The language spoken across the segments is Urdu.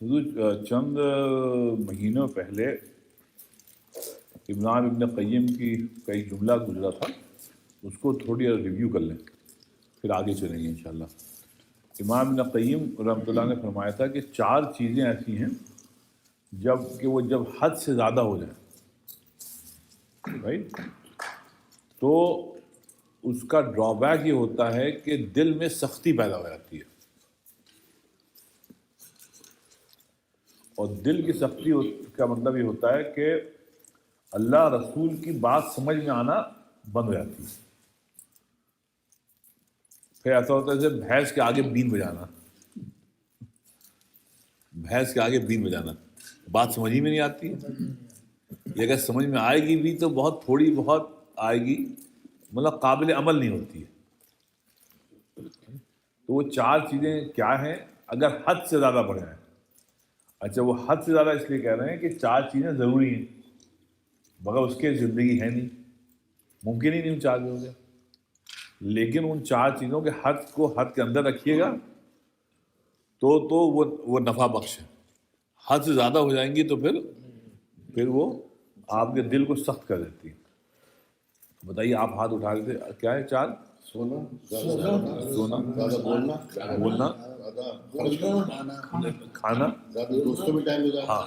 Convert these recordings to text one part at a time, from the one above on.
حضور چند مہینوں پہلے امام ابن قیم کا ایک جملہ گزرا تھا، اس کو تھوڑی ریویو کر لیں پھر آگے چلیں گے انشاءاللہ۔ امام ابن قیم رحمۃ اللہ نے فرمایا تھا کہ 4 چیزیں ایسی ہیں جب حد سے زیادہ ہو جائیں رائٹ، تو اس کا ڈرا بیک یہ ہوتا ہے کہ دل میں سختی پیدا ہو جاتی ہے، اور دل کی سختی کا مطلب یہ ہوتا ہے کہ اللہ رسول کی بات سمجھ میں آنا بند ہو جاتی ہے۔ پھر ایسا ہوتا ہے جیسے بھینس کے آگے بین بجانا، بھینس کے آگے بین بجانا، بات سمجھ ہی میں نہیں آتی ہے، یہ اگر سمجھ میں آئے گی بھی تو بہت تھوڑی بہت آئے گی، مطلب قابل عمل نہیں ہوتی ہے۔ تو وہ 4 چیزیں کیا ہیں اگر حد سے زیادہ بڑھ جائیں؟ اچھا، وہ حد سے زیادہ اس لیے کہہ رہے ہیں کہ 4 چیزیں ضروری ہیں، مگر اس کے زندگی ہے نہیں، ممکن ہی نہیں ان 4 چیزوں سے، لیکن ان 4 چیزوں کے حد کو حد کے اندر رکھیے گا تو وہ نفع بخش ہے۔ حد سے زیادہ ہو جائیں گی تو پھر وہ آپ کے دل کو سخت کر دیتی ہے۔ بتائیے، آپ ہاتھ اٹھا کے تھے، کیا ہے 4؟ سونا، بولنا، کھانا، دوستوں میں ٹائم گزارنا۔ ہاں،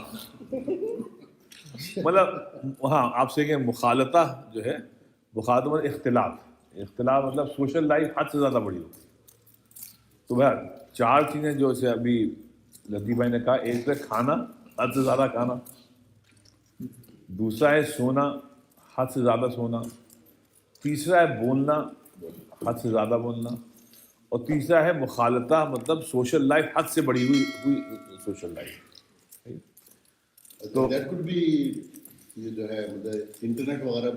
مطلب ہاں آپ سے کہ مخالطہ جو ہے، مخاطبت اختلاف مطلب سوشل لائف حد سے زیادہ بڑی ہو۔ تو بہر 4 چیزیں جو اسے ابھی لطیف بھائی نے کہا، ایک ہے کھانا، حد سے زیادہ کھانا، دوسرا ہے سونا، حد سے زیادہ سونا، تیسرا ہے بولنا، حد سے زیادہ بولنا، اور تیسرا ہے مخالطہ مطلب سوشل لائف حد سے بڑی ہوئی سوشل لائف۔ تو دیٹ کوڈ بی یہ جو ہے انٹرنیٹ وغیرہ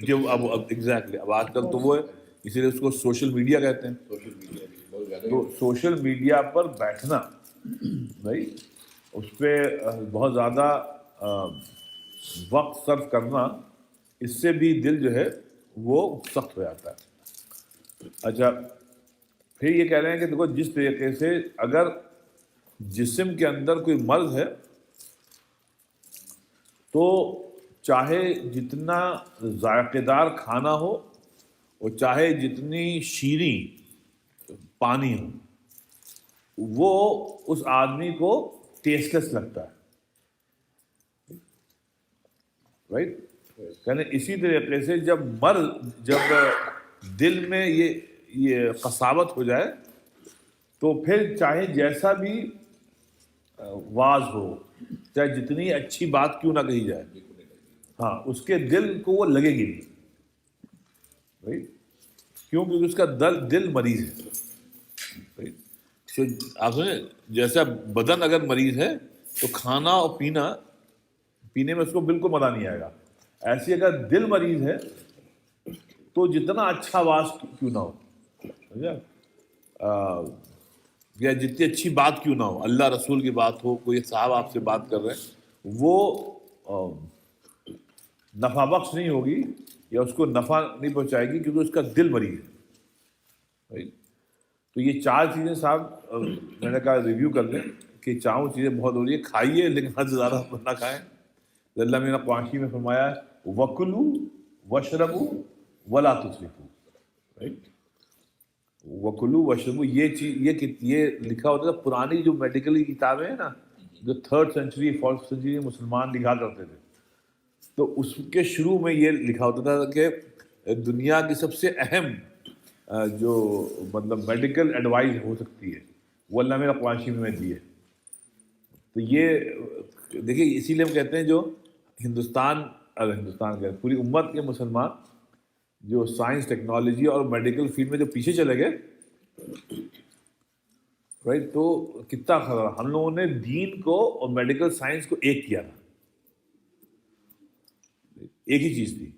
جو اب ایگزیکٹلی اب آج کل تو وہ ہے، اسی لیے اس کو سوشل میڈیا کہتے ہیں۔ سوشل میڈیا بہت زیادہ، تو سوشل میڈیا پر بیٹھنا بھائی، اس پہ بہت زیادہ وقت صرف کرنا، اس سے بھی دل جو ہے وہ سخت ہو جاتا ہے۔ اچھا، پھر یہ کہہ رہے ہیں کہ دیکھو، جس طریقے سے اگر جسم کے اندر کوئی مرض ہے تو چاہے جتنا ذائقہ دار کھانا ہو اور چاہے جتنی شیریں پانی ہو، وہ اس آدمی کو ٹیسٹ لیس لگتا ہے رائٹ۔ یعنی اسی طریقے سے جب دل میں یہ قساوت ہو جائے تو پھر چاہے جیسا بھی واز ہو، چاہے جتنی اچھی بات کیوں نہ کہی جائے، ہاں اس کے دل کو وہ لگے گی نہیں رائٹ، کیوں؟ کیونکہ اس کا دل مریض ہے۔ آپ سنیں، جیسا بدن اگر مریض ہے تو کھانا اور پینے میں اس کو بالکل مزہ نہیں آئے گا، ایسی اگر دل مریض ہے تو جتنا اچھا آواز کیوں نہ ہو، یا جتنی اچھی بات کیوں نہ ہو، اللہ رسول کی بات ہو، کوئی صاحب آپ سے بات کر رہے ہیں، وہ نفع بخش نہیں ہوگی یا اس کو نفع نہیں پہنچائے گی، کیونکہ اس کا دل مریض ہے۔ تو یہ 4 چیزیں صاحب میں نے کہا ریویو کر لیں کہ 4 چیزیں بہت ضروری ہے، کھائیے لیکن حد سے زیادہ نہ کھائیں۔ اللہ میرا قرآن میں فرمایا ہے وَكُلُوا وَاشْرَبُوا وَلَا تُسْرِفُوا، رائٹ، وَكُلُوا وَاشْرَبُوا، یہ لکھا ہوتا تھا پرانی جو میڈیکل کی کتابیں ہیں نا، جو 3rd سینچری 4th سینچری مسلمان لکھا کرتے تھے، تو اس کے شروع میں یہ لکھا ہوتا تھا کہ دنیا کی سب سے اہم جو مطلب میڈیکل ایڈوائز ہو سکتی ہے وہ اللہ میرا قرآن میں دی ہے۔ تو یہ دیکھیے، اسی لیے ہم کہتے ہیں جو ہندوستان کے پوری امت کے مسلمان جو سائنس، ٹیکنالوجی اور میڈیکل فیلڈ میں جو پیچھے چلے گئے رائٹ، تو کتنا خطرہ، ہم لوگوں نے دین کو اور میڈیکل سائنس کو ایک کیا تھا، ایک ہی چیز تھی۔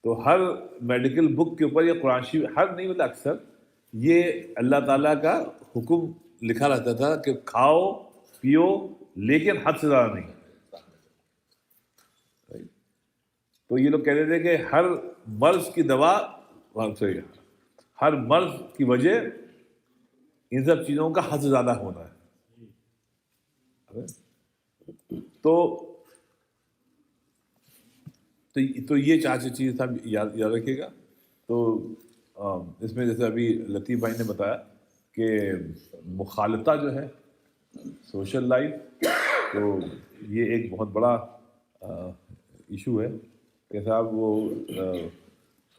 تو ہر میڈیکل بک کے اوپر یہ قرآن شریف، ہر نہیں مطلب اکثر یہ اللہ تعالیٰ کا حکم لکھا رہتا تھا کہ کھاؤ پیو لیکن حد سے زیادہ نہیں۔ تو یہ لوگ کہتے تھے کہ ہر مرض کی دوا، ہر مرض کی وجہ ان سب چیزوں کا حد سے زیادہ ہونا ہے۔ تو یہ چار چیز صاحب یاد رکھیے گا. تو اس میں جیسے ابھی لطیف بھائی نے بتایا کہ مخالطہ جو ہے سوشل لائف، تو یہ ایک بہت بڑا ایشو ہے کہ صاحب وہ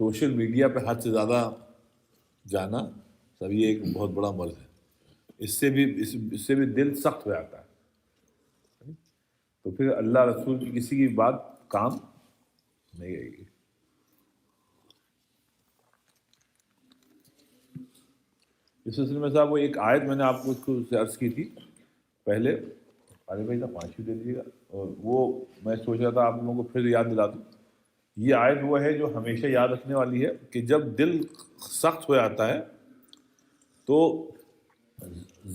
سوشل میڈیا پہ حد سے زیادہ جانا سب یہ ایک بہت بڑا مرض ہے. اس سے بھی دل سخت ہو جاتا ہے. تو پھر اللہ رسول کی کسی کی بات کام نہیں آئے گی. اس سلسلے میں صاحب وہ ایک آیت میں نے آپ کو اس کو عرض کی تھی پہلے، ارے بھائی صاحب 5 دے دیجیے گا، اور وہ میں سوچ رہا تھا آپ لوگوں کو پھر یاد دلا دوں. یہ آیت وہ ہے جو ہمیشہ یاد رکھنے والی ہے کہ جب دل سخت ہو جاتا ہے تو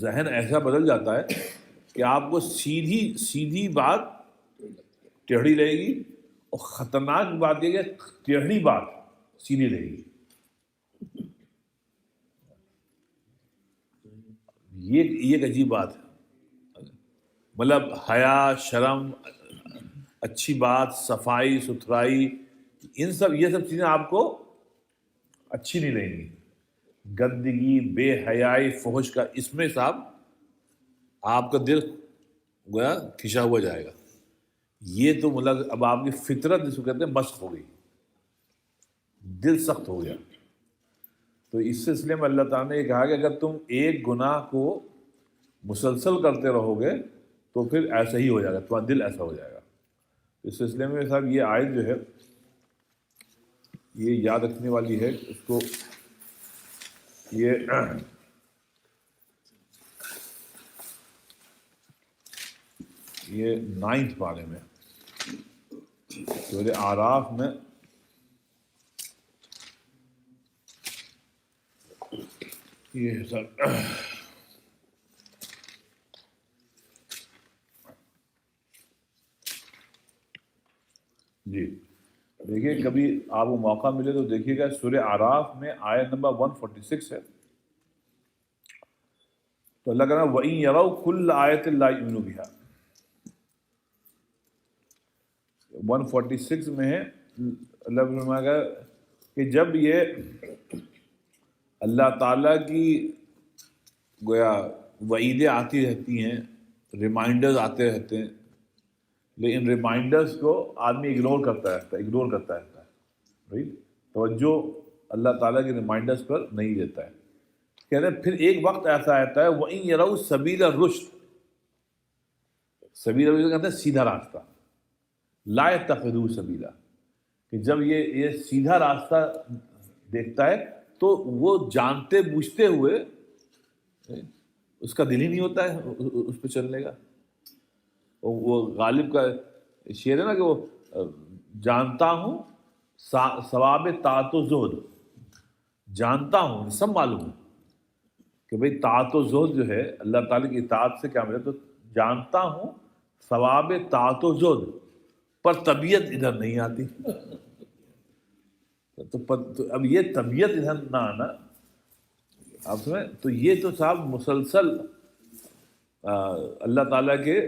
ذہن ایسا بدل جاتا ہے کہ آپ کو سیدھی بات ٹیڑھی رہے گی، اور خطرناک بات یہ کہ ٹیڑھی بات سیدھی رہے گی. یہ ایک عجیب بات ہے. مطلب حیا، شرم، اچھی بات، صفائی ستھرائی، یہ سب چیزیں آپ کو اچھی نہیں لگیں گی. گندگی، بے حیائی، فحش کا، اس میں صاحب آپ کا دل گویا کھنچا ہوا جائے گا. یہ تو مطلب اب آپ کی فطرت جس کو کہتے ہیں مشق ہو گئی، دل سخت ہو گیا. تو اس سلسلے میں اللہ تعالیٰ نے یہ کہا کہ اگر تم ایک گناہ کو مسلسل کرتے رہو گے تو پھر ایسا ہی ہو جائے گا، تمہارا دل ایسا ہو جائے گا. اس سلسلے میں صاحب یہ آیت جو ہے یہ یاد رکھنے والی ہے. اس کو یہ 9 پارے میں سورہ اعراف میں یہ سب جی دیکھیے، کبھی آپ کو موقع ملے تو دیکھیے گا سورہ اعراف میں آیت نمبر 146 ہے. تو اللہ کہنا وَإِن يَرَوْا كُلَّ آیَةٍ لَا يُؤْمِنُوا بِهَا. 146 میں ہے اللہ فرمائے گا کہ جب یہ اللہ تعالیٰ کی گویا وعیدیں آتی رہتی ہیں، ریمائنڈرز آتے رہتے ہیں، لیکن ریمائنڈرز کو آدمی اگنور کرتا رہتا ہے right؟ توجہ اللہ تعالیٰ کے ریمائنڈرز پر نہیں دیتا ہے. کہتے ہیں پھر ایک وقت ایسا آتا ہے وَإِن يَرَوْا سَبِيلَ الرُّشْدِ، سبیل الرشد کہتے ہیں سیدھا راستہ، لا يَتَّخِذُوهُ سَبِيلًا، کہ جب یہ سیدھا راستہ دیکھتا ہے تو وہ جانتے بوجھتے ہوئے اس کا دل ہی نہیں ہوتا ہے اس پہ چلنے کا. وہ غالب کا شعر ہے نا کہ وہ جانتا ہوں ثواب طاعت و زہد، جانتا ہوں، سب معلوم ہے کہ بھئی طاعت و زہد جو ہے اللہ تعالیٰ کی اطاعت سے کیا ملے، تو جانتا ہوں ثواب طاعت و زہد، پر طبیعت ادھر نہیں آتی. تو اب یہ طبیعت ادھر نہ آنا آپ سمجھیں، تو یہ تو صاحب مسلسل اللہ تعالیٰ کے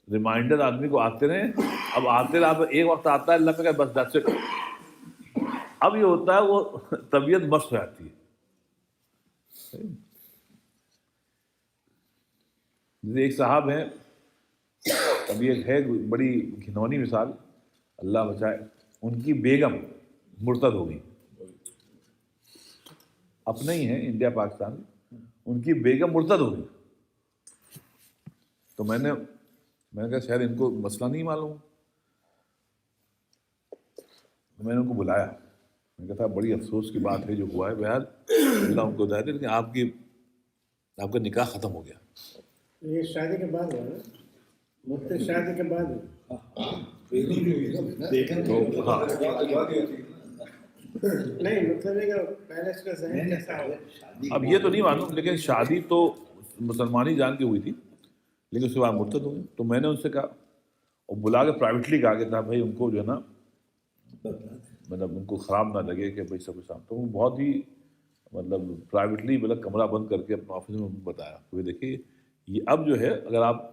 ریمائنڈر آدمی کو آتے رہے. اب آتے رہے، اب ایک وقت آتا ہے اللہ میں کہ بس دیٹس اٹ. اب یہ ہوتا ہے وہ طبیعت مست ہو جاتی ہے. جیسے ایک صاحب ہیں، ابھی ایک ہے بڑی گھنونی مثال، اللہ بچائے، ان کی بیگم مرتد ہو گئی، اپنے ہی ہیں انڈیا پاکستان میں، ان کی بیگم مرتد ہو گئی. تو میں نے کہا شاید ان کو مسئلہ نہیں معلوم. میں نے ان کو بلایا، میں نے کہا بڑی افسوس کی بات ہے جو ہوا ہے، بہرحال اللہ ان کو ہدایت دے، لیکن آپ کا نکاح ختم ہو گیا. یہ شادی کے بعد ہوا نا، مفتی شادی کے بعد نہیں، مطلب ہے کہ پہلے اس کا ذہن کیسا ہو. اب یہ تو نہیں معلوم، لیکن شادی تو مسلمانی جان کی ہوئی تھی، لیکن اس کے بعد مرتد ہو گئی. تو میں نے ان سے کہا اور بلا کے پرائیویٹلی کہا کہ تھا بھائی ان کو جو ہے نا مطلب ان کو خراب نہ لگے کہ بھائی سب سامنے. تو وہ بہت ہی مطلب پرائیویٹلی مطلب کمرہ بند کر کے اپنا آفس میں بتایا کہ دیکھیے یہ اب جو ہے اگر آپ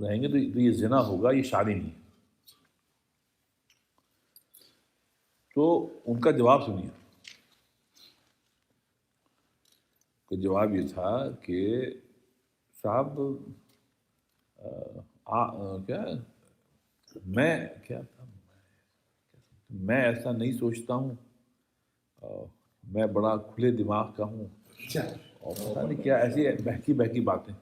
رہیں گے تو یہ زنا ہوگا، یہ شادی نہیں ہے۔ تو ان کا جواب سنیے، تو جواب یہ تھا کہ صاحب میں ایسا نہیں سوچتا ہوں، میں بڑا کھلے دماغ کا ہوں، اور پتہ نہیں کیا ایسی بہکی باتیں۔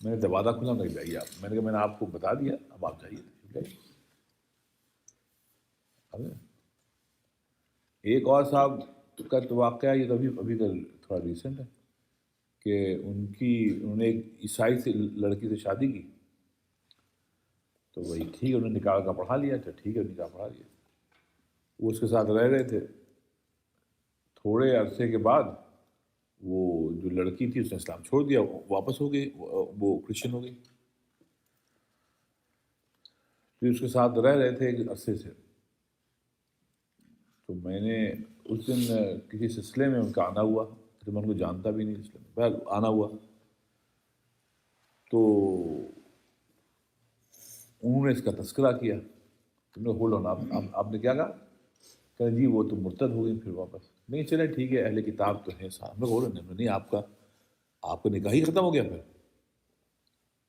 میں نے دروازہ کھلا، نہیں جائیے آپ، میں نے کہا میں نے آپ کو بتا دیا، اب آپ جائیے۔ ایک اور صاحب کا تو واقعہ یہ ابھی کا تھوڑا ریسنٹ ہے کہ انہوں نے ایک عیسائی سے لڑکی سے شادی کی، تو وہی ٹھیک ہے، انہوں نے نکاح کا پڑھا لیا، تو ٹھیک ہے نکاح پڑھا لیا، وہ اس کے ساتھ رہ رہے تھے۔ تھوڑے عرصے کے بعد وہ جو لڑکی تھی اس نے اسلام چھوڑ دیا، واپس ہو گئی، وہ کرسچن ہو گئی۔ تو اس کے ساتھ رہ رہے تھے ایک عرصے سے، تو میں نے اس دن کسی سلسلے میں ان کا آنا ہوا، تو میں ان کو جانتا بھی نہیں، سلسلے میں بہر آنا ہوا، تو انہوں نے اس کا تذکرہ کیا۔ تم نے ہولڈ آن، آپ نے کیا کہا؟ کہ جی وہ تو مرتد ہو گئی پھر واپس۔ نہیں چلے ٹھیک ہے، اہل کتاب تو ہیں صاحب، میں ہولڈ آن، نہیں آپ کا نکاح ہی ختم ہو گیا پھر؟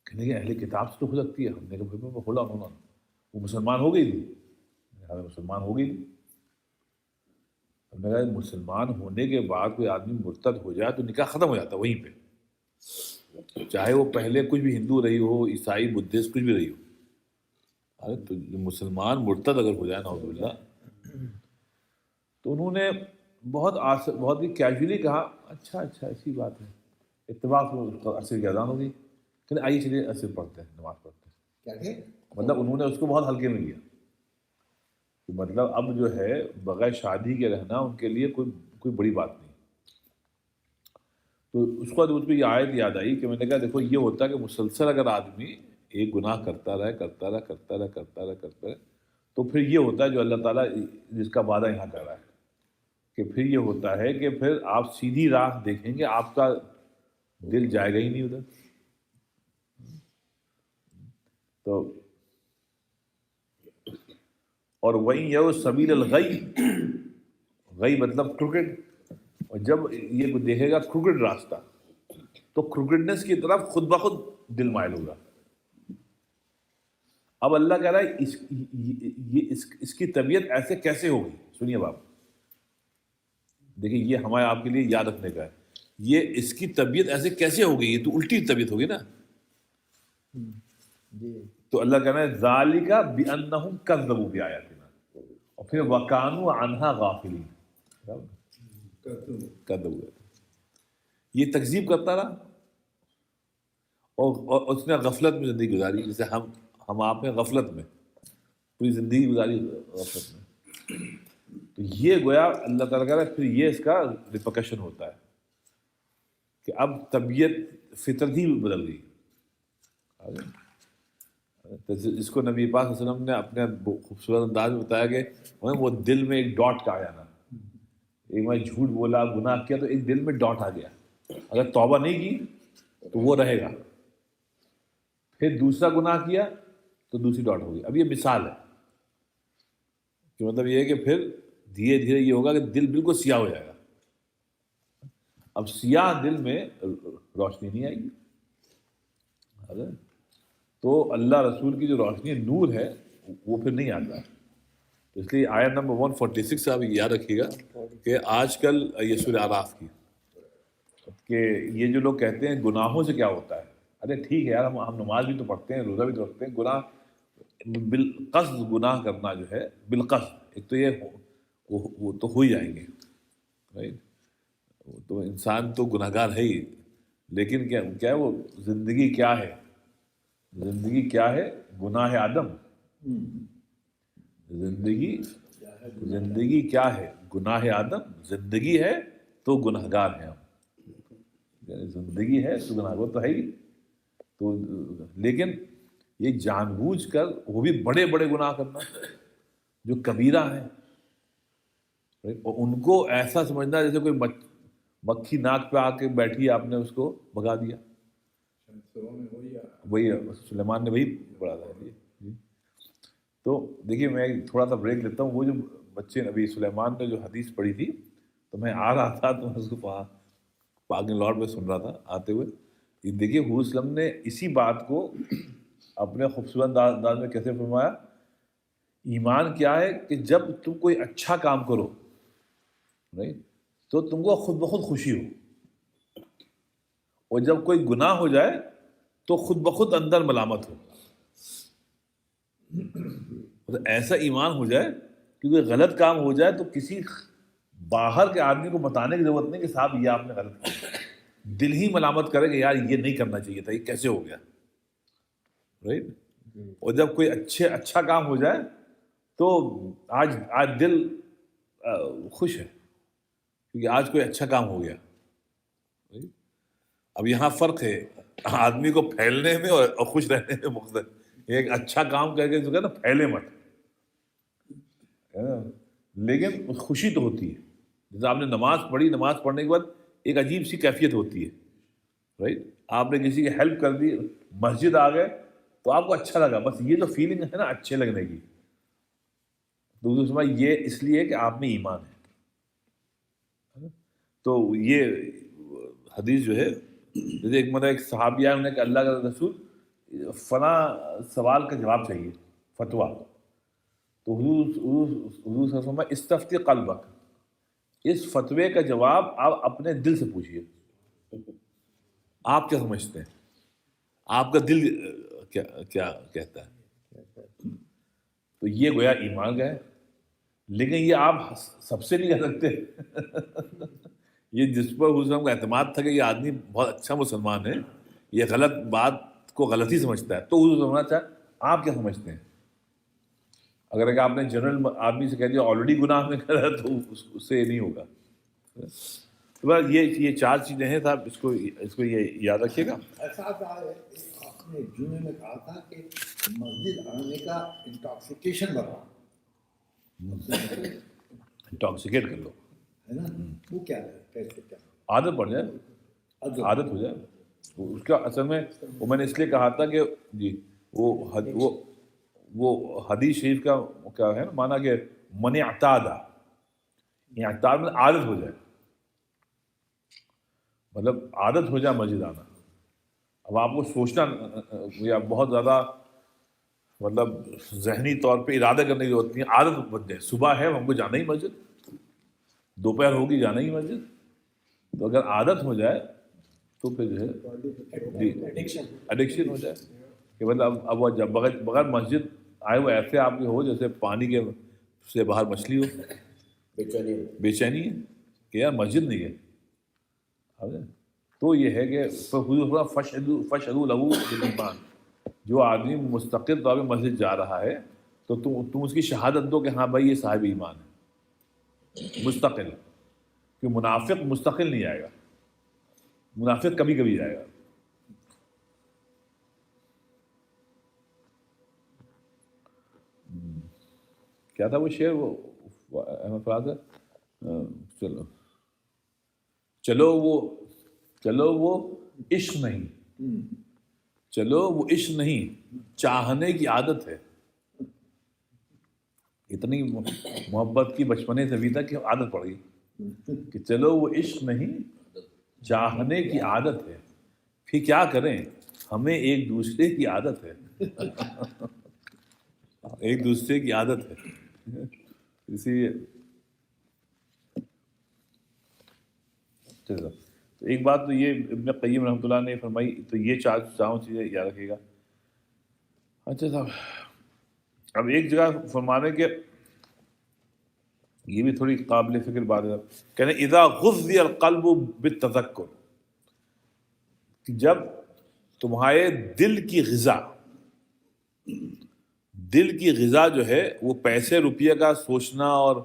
کہنے کہ اہل کتاب سے تو ہو سکتی ہے۔ ہم نے کہا ہولڈ آن، وہ مسلمان ہو گئی تھی؟ مسلمان ہو گئی تھی۔ ہم نے کہا مسلمان ہونے کے بعد کوئی آدمی مرتد ہو جائے تو نکاح ختم ہو جاتا ہے وہیں پہ، چاہے وہ پہلے کچھ بھی ہندو رہی ہو، عیسائی، بدھسٹ، کچھ بھی رہی ہو۔ تو مسلمان مرتد اگر ہو جائے نعوذ باللہ، تو انہوں نے بہت ہی کیجولی کہا اچھا ایسی بات ہے، اتفاق میں عصر کی اذان ہوگی، کہ آئیے چلیے عصر پڑھتے ہیں، نماز پڑھتے ہیں۔ مطلب انہوں نے اس کو بہت ہلکے میں لیا، مطلب اب جو ہے بغیر شادی کے رہنا ان کے لیے کوئی بڑی بات نہیں۔ تو اس کے بعد مجھ کو یہ آیت یاد آئی کہ میں نے کہا دیکھو یہ ہوتا ہے کہ مسلسل اگر آدمی ایک گناہ کرتا رہے تو پھر یہ ہوتا ہے جو اللہ تعالیٰ جس کا وعدہ یہاں کر رہا ہے، کہ پھر یہ ہوتا ہے کہ پھر آپ سیدھی راہ دیکھیں گے، آپ کا دل جائے گا ہی نہیں ادھر۔ تو اور وہیں یہ سبیل الغی، غی مطلب کرکٹ، اور جب یہ دیکھے گا کرکٹ راستہ تو کرکٹنس کی طرف خود بخود دل مائل ہوگا۔ اب اللہ کہہ رہا ہے اس کی طبیعت ایسے کیسے ہوگی؟ سنیے باپ، دیکھیے یہ ہمارے آپ کے لیے یاد رکھنے کا ہے، یہ اس کی طبیعت ایسے کیسے ہوگی؟ یہ تو الٹی طبیعت ہوگی نا۔ تو اللہ کہہ رہا ہے ذالک بانہم کذبوا بآیاتنا، اور پھر وکانوا عنہا غافلین، یہ تکذیب کرتا رہا اور اس نے غفلت میں زندگی گزاری، جیسے ہم آپ میں غفلت میں پوری زندگی گزاری غفلت میں۔ تو یہ گویا اللہ تعالیٰ کہہ رہا ہے پھر یہ اس کا ریپرکشن ہوتا ہے کہ اب طبیعت فطرت ہی بدل گئی۔ اس کو نبی پاک صلی اللہ علیہ وسلم نے اپنے خوبصورت انداز میں بتایا کہ وہ دل میں ایک ڈاٹ کا آ جانا، ایک میں جھوٹ بولا، گناہ کیا تو ایک دل میں ڈاٹ آ گیا، اگر توبہ نہیں کی تو وہ رہے گا، پھر دوسرا گناہ کیا تو دوسری ڈاٹ ہوگی۔ اب یہ مثال ہے کہ مطلب یہ ہے کہ پھر دھیرے دھیرے یہ ہوگا کہ دل بالکل سیاہ ہو جائے گا۔ اب سیاہ دل میں روشنی نہیں آئے گی، تو اللہ رسول کی جو روشنی نور ہے وہ پھر نہیں آتا۔ اس لیے آیت نمبر 146 آپ یاد رکھیے گا کہ آج کل یہ سورہ اعراف کی، کہ یہ جو لوگ کہتے ہیں گناہوں سے کیا ہوتا ہے، ارے ٹھیک ہے یار، ہم نماز بھی تو پڑھتے ہیں، روزہ بھی تو رکھتے ہیں، گناہ بالقصد گناہ کرنا جو ہے بالقصد، ایک تو یہ وہ تو ہو ہی جائیں گے، تو انسان تو گناہ گار ہے ہی، لیکن کیا ہے وہ زندگی کیا ہے؟ زندگی کیا ہے؟ گناہ آدم۔ زندگی کیا ہے؟ گناہ آدم۔ زندگی ہے تو گناہ گار ہیں ہم، زندگی ہے تو گناہ گار تو ہے ہی۔ تو لیکن یہ جان بوجھ کر وہ بھی بڑے بڑے گناہ کرنا جو کبیرہ ہیں، اور ان کو ایسا سمجھنا جیسے کوئی مکھی ناک پہ آ کے بیٹھی، آپ نے اس کو بھگا دیا، وہی سلیمان نے وہی پڑھا تھا جی. تو دیکھیے میں تھوڑا سا بریک لیتا ہوں. وہ جو بچے نبی سلیمان نے جو حدیث پڑھی تھی تو میں آ رہا تھا تو میں اس کو پارکنگ لاٹ میں سن رہا تھا آتے ہوئے. دیکھیے حضور وسلم نے اسی بات کو اپنے خوبصورت انداز میں کیسے فرمایا. ایمان کیا ہے کہ جب تم کوئی اچھا کام کرو نہیں تو تم کو خود بخود خوشی ہو, اور جب کوئی گناہ ہو جائے تو خود بخود اندر ملامت ہو. ایسا ایمان ہو جائے کہ کوئی غلط کام ہو جائے تو کسی باہر کے آدمی کو بتانے کی ضرورت نہیں کہ صاحب یہ آپ نے غلط کیا, دل ہی ملامت کرے کہ یار یہ نہیں کرنا چاہیے تھا, یہ کیسے ہو گیا رائٹ. اور جب کوئی اچھا کام ہو جائے تو آج دل خوش ہے کیونکہ آج کوئی اچھا کام ہو گیا. اب یہاں فرق ہے آدمی کو پھیلنے میں اور خوش رہنے میں مختلف. ایک اچھا کام کر کے جو ہے نا پھیلے مت, لیکن خوشی تو ہوتی ہے. جیسے آپ نے نماز پڑھی, نماز پڑھنے کے بعد ایک عجیب سی کیفیت ہوتی ہے رائٹ. آپ نے کسی کی ہیلپ کر دی, مسجد آ گئے تو آپ کو اچھا لگا, بس یہ جو فیلنگ ہے نا اچھے لگنے کی, دوسرے سمجھ یہ اس لیے کہ آپ میں ایمان ہے. تو یہ حدیث جو ہے جیسے ایک مرتبہ ایک صحابی آئے, انہوں نے کہ اللہ کا رسول فلاں سوال کا جواب چاہیے فتویٰ. تو حضور صلی اللہ علیہ وسلم استفتی قلبک, اس فتوے کا جواب آپ اپنے دل سے پوچھیے. آپ کیا سمجھتے ہیں, آپ کا دل کیا کہتا ہے. تو یہ گویا ایمان کا ہے, لیکن یہ آپ سب سے نہیں کہہ سکتے. یہ جس پر حضور کا اعتماد تھا کہ یہ آدمی بہت اچھا مسلمان ہے, یہ غلط بات کو غلط ہی سمجھتا ہے, تو حضور سمجھنا چاہے آپ کیا سمجھتے ہیں. اگر آپ نے جنرل آدمی سے کہہ دیا آلریڈی گناہ میں کرا تو اس سے یہ نہیں ہوگا. تو بس یہ چار چیزیں ہیں صاحب, اس کو یہ یاد رکھیے گا. آپ نے جمعے میں کہا تھا کہ مسجد آنے کا انٹاکسیکیشن بڑھا, انٹاکسیکیٹ کر لو ہے نا, وہ کیا ہے, کیسے کیا عادت پڑ جائے, عادت ہو جائے. اس کا اصل میں وہ میں نے اس لیے کہا تھا کہ جی وہ حدیث شریف کا کیا ہے نا مانا کہ من اعتادہ, یہ اعتاد میں عادت ہو جائے, مطلب عادت ہو جائے مسجد آنا. اب آپ کو سوچنا یا بہت زیادہ مطلب ذہنی طور پہ ارادہ کرنے کی ضرورت نہیں, عادت بن جائے. صبح ہے ہم کو جانا ہی مسجد, دوپہر ہوگی جانا ہی مسجد. تو اگر عادت ہو جائے تو پھر جو ہے ایڈکشن ہو جائے کہ مطلب اب وہ جب بغیر مسجد آئے وہ ایسے آپ کے ہو جیسے پانی کے سے باہر مچھلی ہو, بے چینی ہے کہ یار مسجد نہیں ہے. تو یہ ہے کہ فشہدوا لہ بالایمان, جو آدمی مستقل طور پہ مسجد جا رہا ہے تو تم اس کی شہادت دو کہ ہاں بھائی یہ صاحب ایمان ہے مستقل. کہ منافق مستقل نہیں آئے گا, منافق کبھی کبھی جائے گا. کیا تھا وہ شعر, وہ احمد فراز ہے, چلو وہ عشق نہیں, چلو وہ عشق نہیں چاہنے کی عادت ہے. اتنی محبت کی بچپنے سے ابھی تک کہ عادت پڑ گئی کہ چلو وہ عشق نہیں چاہنے کی عادت ہے, پھر کیا کریں ہمیں ایک دوسرے کی عادت ہے. ایک دوسرے کی عادت ہے. اسی تو ایک بات تو یہ ابن قیم رحمۃ اللہ نے فرمائی, تو یہ چاروں چیزیں یاد رکھیے گا. اچھا صاحب, اب ایک جگہ فرمانے کہ یہ بھی تھوڑی قابل فکر بات ہے, کہنے اذا غذی القلب بالتذکر, جب تمہارے دل کی غذا جو ہے وہ پیسے روپیے کا سوچنا اور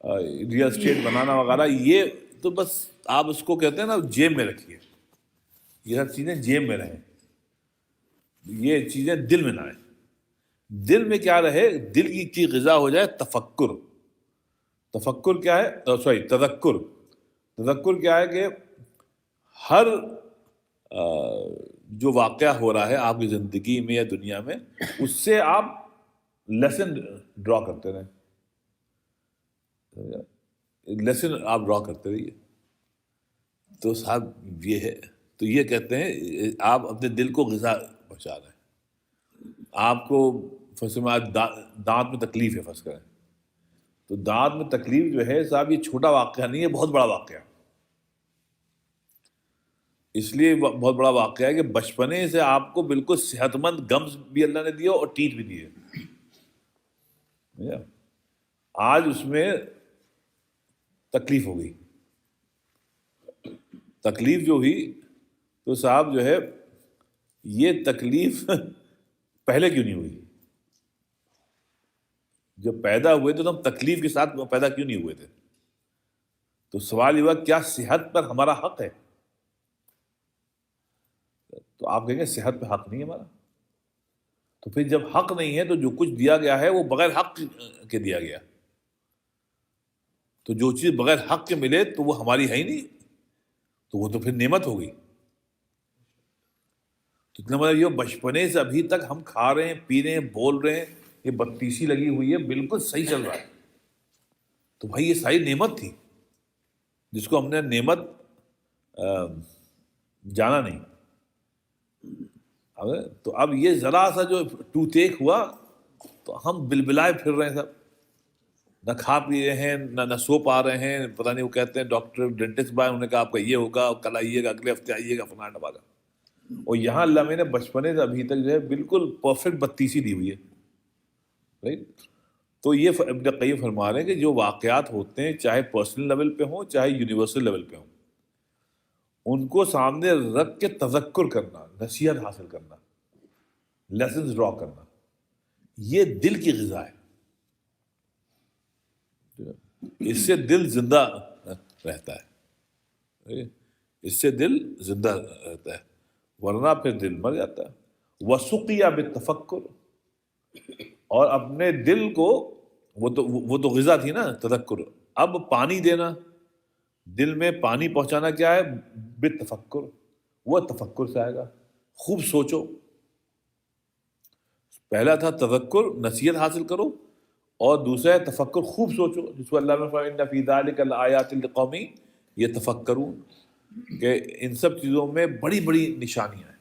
ریئل اسٹیٹ بنانا وغیرہ, یہ تو بس آپ اس کو کہتے ہیں نا جیب میں رکھیے, یہ سب چیزیں جیب میں رہیں, یہ چیزیں دل میں نہ آئیں. دل میں کیا رہے, دل کی غذا ہو جائے تفکر. تفکر کیا ہے, تذکر کیا ہے کہ ہر جو واقعہ ہو رہا ہے آپ کی زندگی میں یا دنیا میں، اس سے آپ لیسن ڈرا کرتے رہیں، لیسن آپ ڈرا کرتے رہیے. تو صاحب یہ ہے، تو یہ کہتے ہیں آپ اپنے دل کو غذا پہنچا رہے ہیں. آپ کو فرض میں آج دانت میں تکلیف ہے فرض کریں، تو دانت میں تکلیف جو ہے صاحب یہ چھوٹا واقعہ نہیں ہے، بہت بڑا واقعہ. اس لیے بہت بڑا واقعہ ہے کہ بچپنے سے آپ کو بالکل صحت مند گمز بھی اللہ نے دیا اور ٹیتھ بھی دیے. آج اس میں تکلیف ہو گئی. تکلیف جو ہوئی تو صاحب جو ہے یہ تکلیف پہلے کیوں نہیں ہوئی؟ جب پیدا ہوئے تو ہم تکلیف کے ساتھ پیدا کیوں نہیں ہوئے تھے؟ تو سوال یہ ہوا کیا صحت پر ہمارا حق ہے؟ تو آپ کہیں گے صحت پہ حق نہیں ہے ہمارا. تو پھر جب حق نہیں ہے تو جو کچھ دیا گیا ہے وہ بغیر حق کے دیا گیا. تو جو چیز بغیر حق کے ملے تو وہ ہماری ہے ہی نہیں، تو وہ تو پھر نعمت ہو گئی. تو اتنا مطلب یہ بچپنے سے ابھی تک ہم کھا رہے ہیں، پی رہے ہیں، بول رہے ہیں، یہ بتیسی لگی ہوئی ہے، بالکل صحیح چل رہا ہے. تو بھائی یہ ساری نعمت تھی جس کو ہم نے نعمت جانا نہیں. تو اب یہ ذرا سا جو ٹوتھ ایک ہوا تو ہم بلبلائے پھر رہے ہیں سب، نہ کھا پی رہے ہیں، نہ سو پا رہے ہیں. پتہ نہیں وہ کہتے ہیں ڈاکٹر ڈینٹسٹ بھائی، انہوں نے کہا آپ کا یہ ہوگا، کل آئیے گا، اگلے ہفتے آئیے گا، فلانا ڈباگا. اور یہاں اللہ میں نے بچپنے سے ابھی تک جو ہے بالکل پرفیکٹ بتیسی دی ہوئی ہے. رائٹ. تو یہ ابن قیم فرما رہے ہیں کہ جو واقعات ہوتے ہیں چاہے پرسنل لیول پہ ہوں چاہے یونیورسل لیول پہ ہوں، ان کو سامنے رکھ کے تذکر کرنا، نصیحت حاصل کرنا، لیسنز ڈرا کرنا، یہ دل کی غذا ہے. اس سے دل زندہ رہتا ہے، اس سے دل زندہ رہتا ہے، ورنہ پھر دل مر جاتا ہے. وَسُقِيَ بِالتَّفَكُّرِ، اور اپنے دل کو، وہ تو غذا تھی نا تذکر، اب پانی دینا، دل میں پانی پہنچانا کیا ہے؟ بالتفکر. وہ تفکر سے آئے گا. خوب سوچو. پہلا تھا تذکر، نصیحت حاصل کرو، اور دوسرا ہے تفکر، خوب سوچو، جس کو اللہ نے فرمایا ان فی ذلک لآیات لقوم یتفکرون، کہ ان سب چیزوں میں بڑی بڑی نشانیاں ہیں.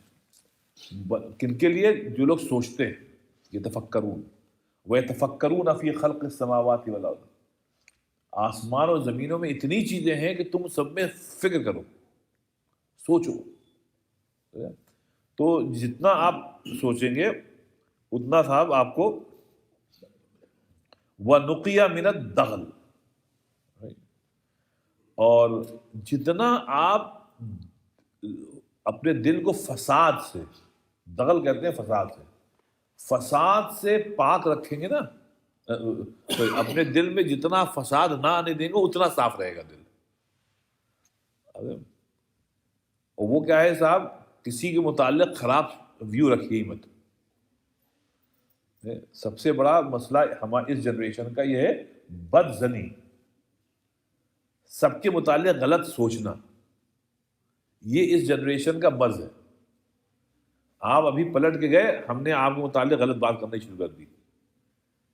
کن کے لیے؟ جو لوگ سوچتے ہیں. یتفکرون ویتفکرون فی خلق السماوات والارض، آسمان اور زمینوں میں اتنی چیزیں ہیں کہ تم سب میں فکر کرو، سوچو. تو جتنا آپ سوچیں گے اتنا صاحب آپ کو وَنُقِيَ مِنَ الدَّغْلِ، اور جتنا آپ اپنے دل کو فساد سے، دغل کہتے ہیں فساد سے، فساد سے پاک رکھیں گے نا، اپنے دل میں جتنا فساد نہ آنے دیں گے اتنا صاف رہے گا دل. اور وہ کیا ہے صاحب؟ کسی کے متعلق خراب ویو رکھیے ہی مت. سب سے بڑا مسئلہ ہمارے اس جنریشن کا یہ ہے بد زنی، سب کے متعلق غلط سوچنا. یہ اس جنریشن کا مرض ہے. آپ ابھی پلٹ کے گئے، ہم نے آپ کے متعلق غلط بات کرنا شروع کر دی،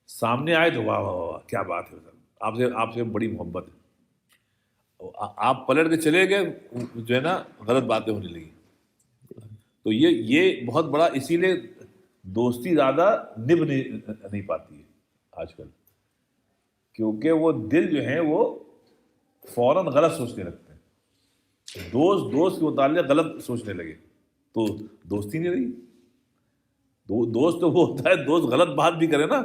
سامنے آئے تو واہ واہ واہ کیا بات ہے، آپ سے بڑی محبت ہے. آپ پلٹ کے چلے گئے، جو ہے نا غلط باتیں ہونے لگی. تو یہ بہت بڑا، اسی لیے دوستی زیادہ نبھ نہیں پاتی ہے آج کل، کیونکہ وہ دل جو ہیں وہ فوراً غلط سوچنے لگتے ہیں. دوست کے متعلق غلط سوچنے لگے تو دوستی نہیں رہی. دوست تو وہ ہوتا ہے دوست غلط بات بھی کرے نا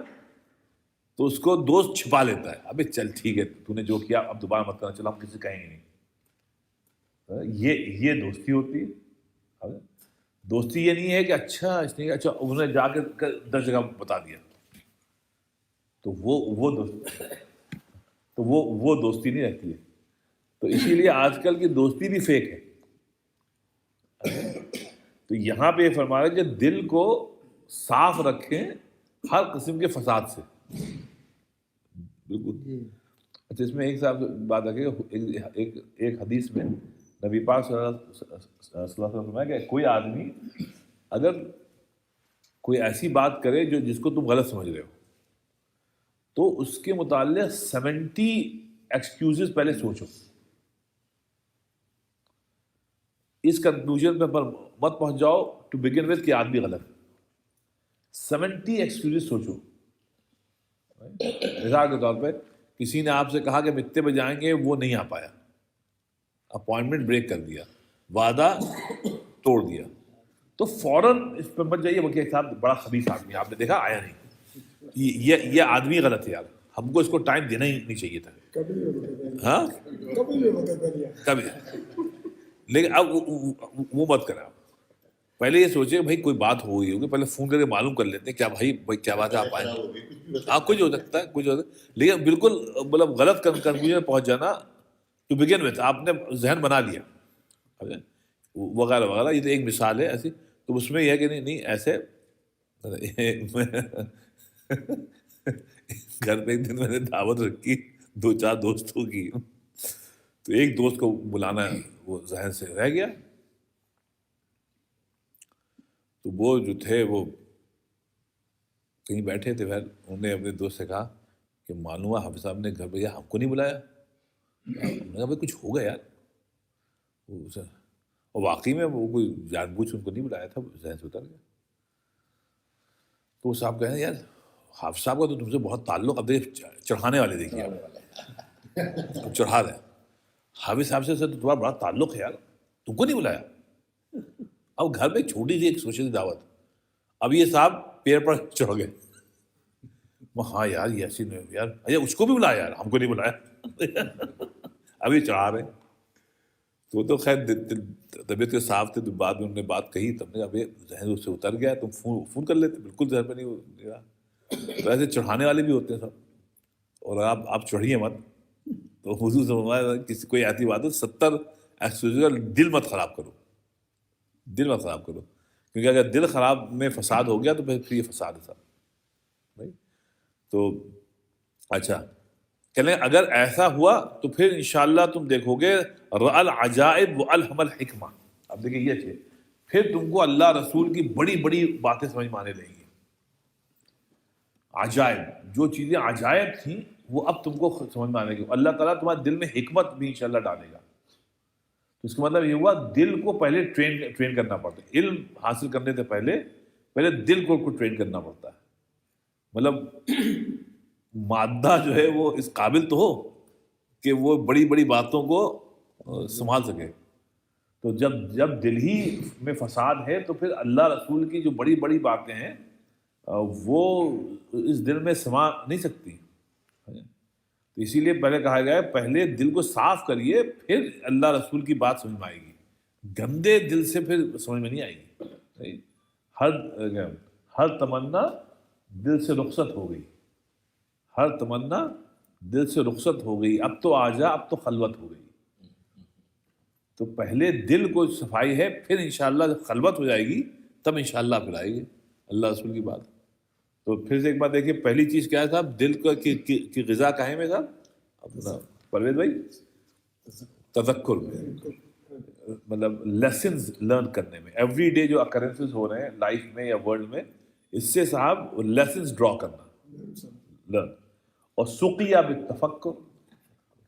تو اس کو دوست چھپا لیتا ہے، ابے چل ٹھیک ہے تو نے جو کیا اب دوبارہ مت کرنا، چلو ہم کسی سے کہیں گے نہیں. یہ دوستی ہوتی ہے. دوستی یہ نہیں ہے کہ اچھا اس نے اچھا انہوں نے جا کے 10 جگہ بتا دیا، تو وہ دوستی نہیں رہتی ہے. تو اسی لیے آج کل کی دوستی بھی فیک ہے. تو یہاں پہ یہ فرما رہا ہے کہ دل کو صاف رکھیں ہر قسم کے فساد سے. بالکل. اچھا اس میں ایک صاحب بات ہے کہ ایک حدیث میں نبی پاک صلی اللہ علیہ وسلم فرمایا کہ کوئی آدمی اگر کوئی ایسی بات کرے جو جس کو تم غلط سمجھ رہے ہو تو اس کے متعلق 70 ایکسکیوزز پہلے سوچو. اس کنکلوژن پر مت پہنچ جاؤ ٹو بگن وتھ کہ آدمی غلط. 70 ایکسکیوزز سوچو. مثال کے طور پہ کسی نے آپ سے کہا کہ ہم اتنے بجے آئیں گے, وہ نہیں آ پایا, اپوائنٹمنٹ بریک کر دیا, وعدہ توڑ دیا, تو فوراً اس پہ مت جائیے بلکہ صاحب بڑا خبیث آدمی آپ نے دیکھا آیا نہیں, یہ آدمی غلط ہے یار, ہم کو اس کو ٹائم دینا ہی نہیں چاہیے تھا. ہاں کبھی, لیکن اب وہ مت کریں. پہلے یہ سوچے بھائی کوئی بات ہو گئی ہوگی, پہلے فون کر کے معلوم کر لیتے ہیں کیا بھائی کیا بات ہے, آپ آئیں گے. ہاں کچھ ہو سکتا ہے, کچھ ہو سکتا ہے, لیکن بالکل مطلب غلط کنکلوژن پہنچ جانا ٹو بگن وتھ, آپ نے ذہن بنا لیا وغیرہ وغیرہ. یہ تو ایک مثال ہے ایسی. تو اس میں یہ ہے کہ نہیں ایسے گھر پہ ایک دن میں نے دعوت رکھی 2-4 دوستوں کی, تو ایک دوست کو بلانا وہ ذہن سے رہ گیا. تو وہ جو تھے وہ کہیں بیٹھے تھے, پھر انہوں نے اپنے دوست سے کہا کہ معلوم ہے حافظ صاحب نے گھر پہ ہم کو نہیں بلایا. میں نے کہا بھائی کچھ ہوگا یار, اور واقعی میں وہ کوئی جان بوجھ ان کو نہیں بلایا تھا, ذہن سے اتر گیا. تو صاحب کہیں یار حافظ صاحب کا تو تم سے بہت تعلق, اب دیکھیے چڑھانے والے دیکھیے اب چڑھا رہے ہیں, حافظ صاحب سے تو تمہارا بڑا تعلق ہے یار, تم کو نہیں بلایا. اب گھر پہ چھوٹی سی ایک سوشل دعوت, اب یہ صاحب پیر پر چڑھ گئے. ہاں یار یہ ایسی نہیں یار, اچھا اس کو بھی بلایا یار, ہم کو نہیں بلایا. اب یہ چڑھا رہے. تو خیر طبیعت کے صاف تھے, تو بعد میں انہوں نے بات کہی, تب نے اب یہ ذہن اس سے اتر گیا, تم فون کر لیتے, بالکل ذہن پہ نہیں رہا. تو ایسے چڑھانے والے بھی ہوتے ہیں سب, اور آپ چڑھیے مت. تو حضور سے کسی کوئی ایسی بات ہے 70 ایکسکیوز, دل مت خراب کرو, دل مت خراب کرو, کیونکہ اگر دل خراب میں فساد ہو گیا تو پھر یہ فساد ہے صاحب بھائی. تو اچھا کہنے اگر ایسا ہوا تو پھر انشاءاللہ تم دیکھو گے رأل عجائب والہم الحکمہ. اب دیکھیں یہ چیز, پھر تم کو اللہ رسول کی بڑی بڑی باتیں سمجھ میں آنے لگیں گی. عجائب, جو چیزیں عجائب تھیں وہ اب تم کو سمجھ میں آنے گی. اللہ تعالیٰ تمہارے دل میں حکمت بھی انشاءاللہ ڈالے گا. تو اس کا مطلب یہ ہوا دل کو پہلے ٹرین کرنا پڑتا ہے. علم حاصل کرنے سے پہلے دل کو ٹرین کرنا پڑتا ہے. مطلب مادہ جو ہے وہ اس قابل تو ہو کہ وہ بڑی بڑی باتوں کو سنبھال سکے. تو جب دل ہی میں فساد ہے تو پھر اللہ رسول کی جو بڑی بڑی باتیں ہیں وہ اس دل میں سما نہیں سکتی. تو اسی لیے پہلے کہا گیا ہے پہلے دل کو صاف کریے, پھر اللہ رسول کی بات سمجھ میں آئے گی. گندے دل سے پھر سمجھ میں نہیں آئے گی. ہر تمنا دل سے رخصت ہو گئی, ہر تمنا دل سے رخصت ہو گئی, اب تو آ جا, اب تو خلوت ہو گئی. تو پہلے دل کو صفائی ہے, پھر انشاءاللہ جب خلوت ہو جائے گی تب انشاءاللہ پھر آئے گی اللہ رسول کی بات. تو پھر سے ایک بات دیکھیے, پہلی چیز کیا ہے صاحب, دل کی غذا کہاں میں صاحب اپنا پرویز بھائی, تذکر میں, مطلب لیسنز لرن کرنے میں. ایوری ڈے جو اکرنسز ہو رہے ہیں لائف میں یا ورلڈ میں, اس سے صاحب لیسنز ڈرا کرنا, لرن. اور سقیا بالتفکر,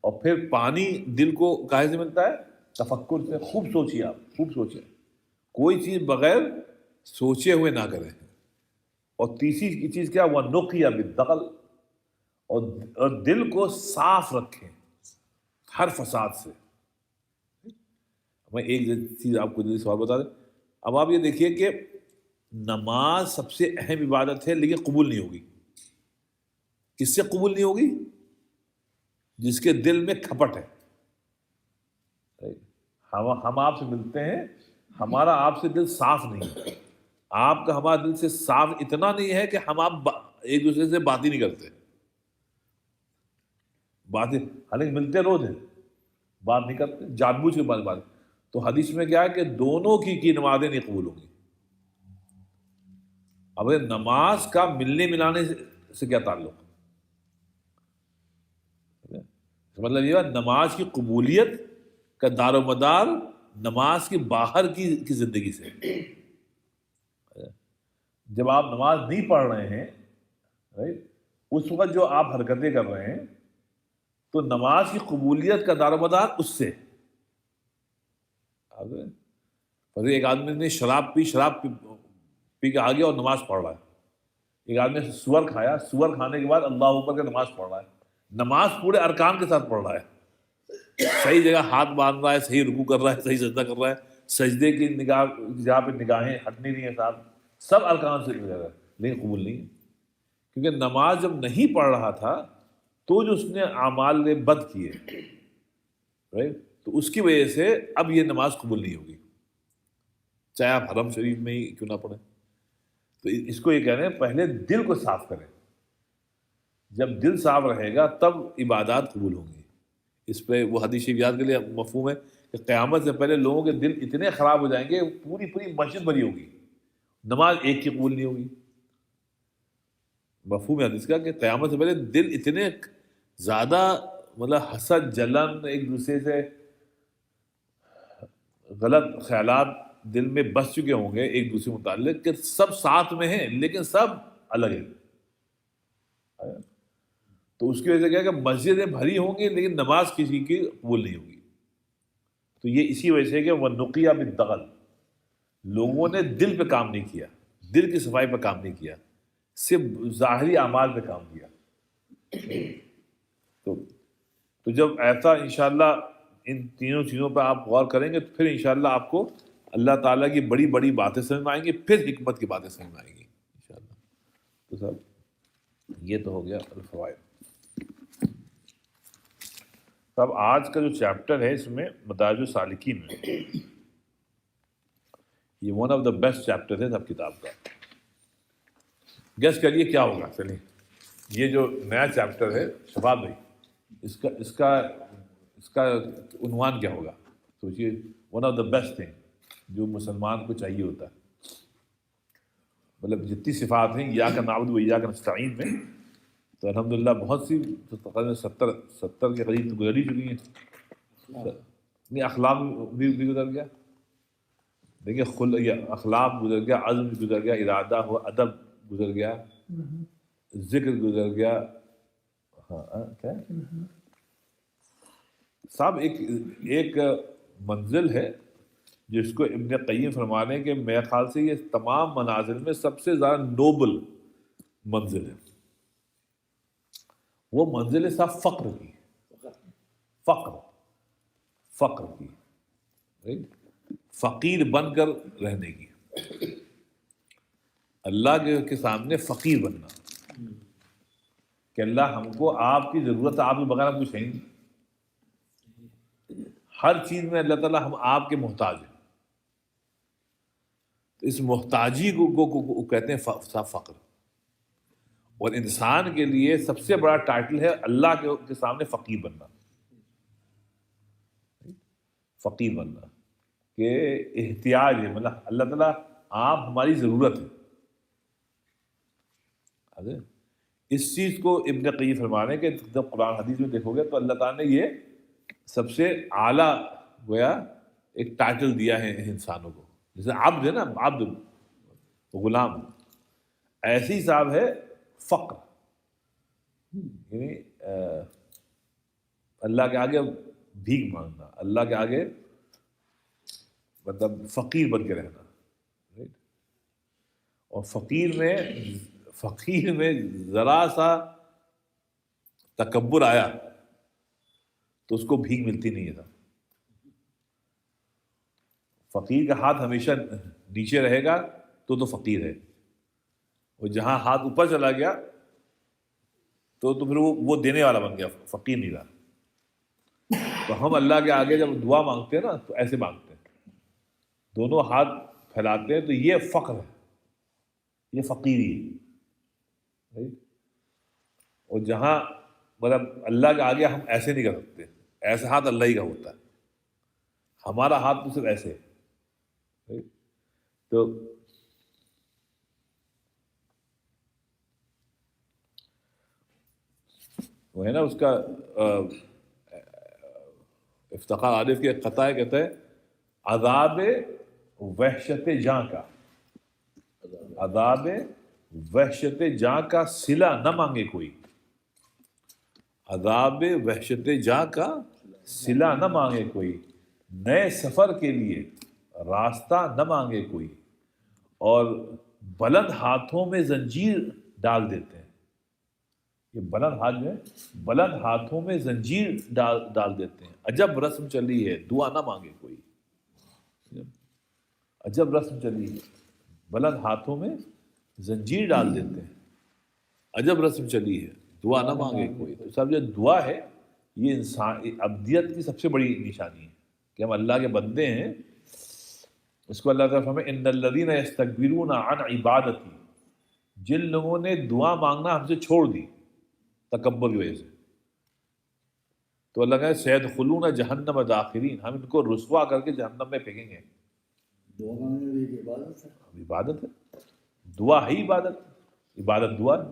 اور پھر پانی دل کو کہاں سے ملتا ہے, تفکر سے. خوب سوچیے, آپ خوب سوچیں, کوئی چیز بغیر سوچے ہوئے نہ کریں. اور تیسری چیز کیا, وہ نقیہ بالدغل, اور دل کو صاف رکھیں ہر فساد سے. میں ایک چیز آپ کو جلدی سوال بتا دیں. اب آپ یہ دیکھیے کہ نماز سب سے اہم عبادت ہے لیکن قبول نہیں ہوگی. کس سے قبول نہیں ہوگی؟ جس کے دل میں کھپٹ ہے. ہم آپ سے ملتے ہیں, ہمارا آپ سے دل صاف نہیں ہے, آپ کا ہمارا دل سے صاف اتنا نہیں ہے کہ ہم آپ ایک دوسرے سے بات ہی نہیں کرتے. بات حالانکہ ملتے روز ہیں, بات نہیں کرتے, جان بوجھ کے بات. تو حدیث میں کیا ہے کہ دونوں کی نمازیں نہیں قبول ہوں گی. اب نماز کا ملنے ملانے سے کیا تعلق, مطلب یہ نماز کی قبولیت کا دار و مدار نماز کی باہر کی زندگی سے. جب آپ نماز نہیں پڑھ رہے ہیں رائٹ، اس وقت جو آپ حرکتیں کر رہے ہیں تو نماز کی قبولیت کا دار و مدار اس سے. ایک آدمی نے شراب پی کے آ گیا اور نماز پڑھ رہا ہے. ایک آدمی نے سور کھایا، سور کھانے کے بعد اللہ اوپر کے نماز پڑھ رہا ہے. نماز پورے ارکان کے ساتھ پڑھ رہا ہے، صحیح جگہ ہاتھ باندھ رہا ہے، صحیح رکوع کر رہا ہے، صحیح سجدہ کر رہا ہے، سجدے کی جہاں پہ نگاہیں ہٹنی نہیں ہیں صاحب، سب ارکان سے لگا ہے، لیکن قبول نہیں ہے. کیونکہ نماز جب نہیں پڑھ رہا تھا تو جو اس نے اعمال نے بد کیے رائٹ، تو اس کی وجہ سے اب یہ نماز قبول نہیں ہوگی، چاہے آپ حرم شریف میں ہی کیوں نہ پڑھیں. تو اس کو یہ کہہ رہے ہیں پہلے دل کو صاف کریں. جب دل صاف رہے گا تب عبادات قبول ہوں گی. اس پہ وہ حدیث شریف یاد کے لیے مفہوم ہے کہ قیامت سے پہلے لوگوں کے دل اتنے خراب ہو جائیں گے، پوری مسجد بھری ہوگی، نماز ایک کی قبول نہیں ہوگی. مفہوم ہے حدیث کا کہ قیامت سے پہلے دل اتنے زیادہ مطلب حسد، جلن، ایک دوسرے سے غلط خیالات دل میں بس چکے ہوں گے ایک دوسرے متعلق کہ سب ساتھ میں ہیں لیکن سب الگ ہیں. تو اس کی وجہ سے کیا کہ مسجدیں بھری ہوں گی لیکن نماز کسی کی قبول نہیں ہوگی. تو یہ اسی وجہ سے کہ وہ نقیہ بالدغل، لوگوں نے دل پہ کام نہیں کیا، دل کی صفائی پہ کام نہیں کیا، صرف ظاہری اعمال پہ کام کیا. تو جب ایسا انشاءاللہ ان تینوں چیزوں پہ آپ غور کریں گے تو پھر انشاءاللہ آپ کو اللہ تعالیٰ کی بڑی بڑی باتیں سمجھ میں آئیں گی، پھر حکمت کی باتیں سمجھ میں آئیں گی انشاءاللہ. تو صاحب یہ تو ہو گیا الفوائد. اب آج کا جو چیپٹر ہے اس میں مدارج السالکین میں، یہ one of the best chapter ہے سب کتاب کا. گیس کریے کیا ہوگا. چلیے یہ جو نیا چیپٹر ہے شفاعت بھائی، اس کا عنوان کیا ہوگا؟ سوچیے، one of the best thing جو مسلمان کو چاہیے ہوتا ہے. مطلب جتنی صفات ہیں ایاک نعبد و ایاک نستعین میں، تو الحمدللہ بہت سی تقریباً 70 کے قریب تو گزر ہی چکی ہیں. نہیں، اخلاق بھی گزر گیا، دیکھیے اخلاق گزر گیا، عزم گزر گیا، ارادہ ہو، ادب گزر گیا، ذکر گزر گیا. ہاں کیا صاحب ایک منزل ہے جس کو ابن قیم فرمانے ہیں کہ میرے خیال سے یہ تمام منازل میں سب سے زیادہ نوبل منزل ہے. وہ منزل ہے صاحب فقر کی، فقر کی، فقیر بن کر رہنے کی. اللہ کے سامنے فقیر بننا کہ اللہ ہم کو آپ کی ضرورت ہے، آپ کے بغیر ہم کچھ ہے نہیں. ہر چیز میں اللہ تعالیٰ ہم آپ کے محتاج ہیں. تو اس محتاجی کو کہتے ہیں فقر. اور انسان کے لیے سب سے بڑا ٹائٹل ہے اللہ کے سامنے فقیر بننا. فقیر بننا کہ احتیاج ہے، مطلب اللہ تعالیٰ آپ ہماری ضرورت ہے. اس چیز کو ابن قیم فرمانے کہ جب قرآن حدیث میں دیکھو گے تو اللہ تعالیٰ نے یہ سب سے اعلیٰ گویا ایک ٹائٹل دیا ہے انسانوں کو. جیسے عبد ہے نا، عبد غلام، ایسے ہی صاحب ہے فقر، یعنی اللہ کے آگے بھیک مانگنا، اللہ کے آگے مطلب فقیر بن کے رہنا. اور فقیر میں ذرا سا تکبر آیا تو اس کو بھیک ملتی نہیں ہے. فقیر کا ہاتھ ہمیشہ نیچے رہے گا تو فقیر ہے، اور جہاں ہاتھ اوپر چلا گیا تو پھر وہ دینے والا بن گیا، فقیر نہیں رہا. تو ہم اللہ کے آگے جب دعا مانگتے ہیں نا تو ایسے مانگتے ہیں، دونوں ہاتھ پھیلاتے ہیں، تو یہ فقر ہے، یہ فقیری ہے. اور جہاں مطلب اللہ کے آگے ہم ایسے نہیں کر سکتے، ایسے ہاتھ اللہ ہی کا ہوتا ہے، ہمارا ہاتھ تو صرف ایسے ہے. تو وہ ہے نا اس کا افتخار عارف کے قطع ہے، کہتا ہے عذاب وحشت جاں کا، عذاب وحشت جاں کا صلہ نہ مانگے کوئی، عذاب وحشت جاں کا صلہ نہ مانگے کوئی، نئے سفر کے لیے راستہ نہ مانگے کوئی، اور بلند ہاتھوں میں زنجیر ڈال دیتے ہیں. یہ بلند ہاتھ جو ہے، بلند ہاتھوں میں زنجیر ڈال دیتے ہیں. عجب رسم چلی ہے، دعا نہ مانگے کوئی. عجب رسم چلی ہے، بلند ہاتھوں میں زنجیر ڈال دیتے ہیں. عجب رسم چلی ہے، دعا نہ مانگے کوئی. تو سب جو دعا ہے یہ انسان ابدیت کی سب سے بڑی نشانی ہے کہ ہم اللہ کے بندے ہیں. اس کو اللہ تعالیٰ فرمائے ان الذین یستکبرون عن عبادتی، جن لوگوں نے دعا مانگنا ہم سے چھوڑ دی تکبر کی وجہ سے، تو اللہ کہے سیدخلون جہنم داخرین، ہم ان کو رسوا کر کے جہنم میں پھینکیں گے. دعا مانگنے میں ایک عبادت ہے. عبادت ہے، دعا ہے عبادت، عبادت دعا ہے.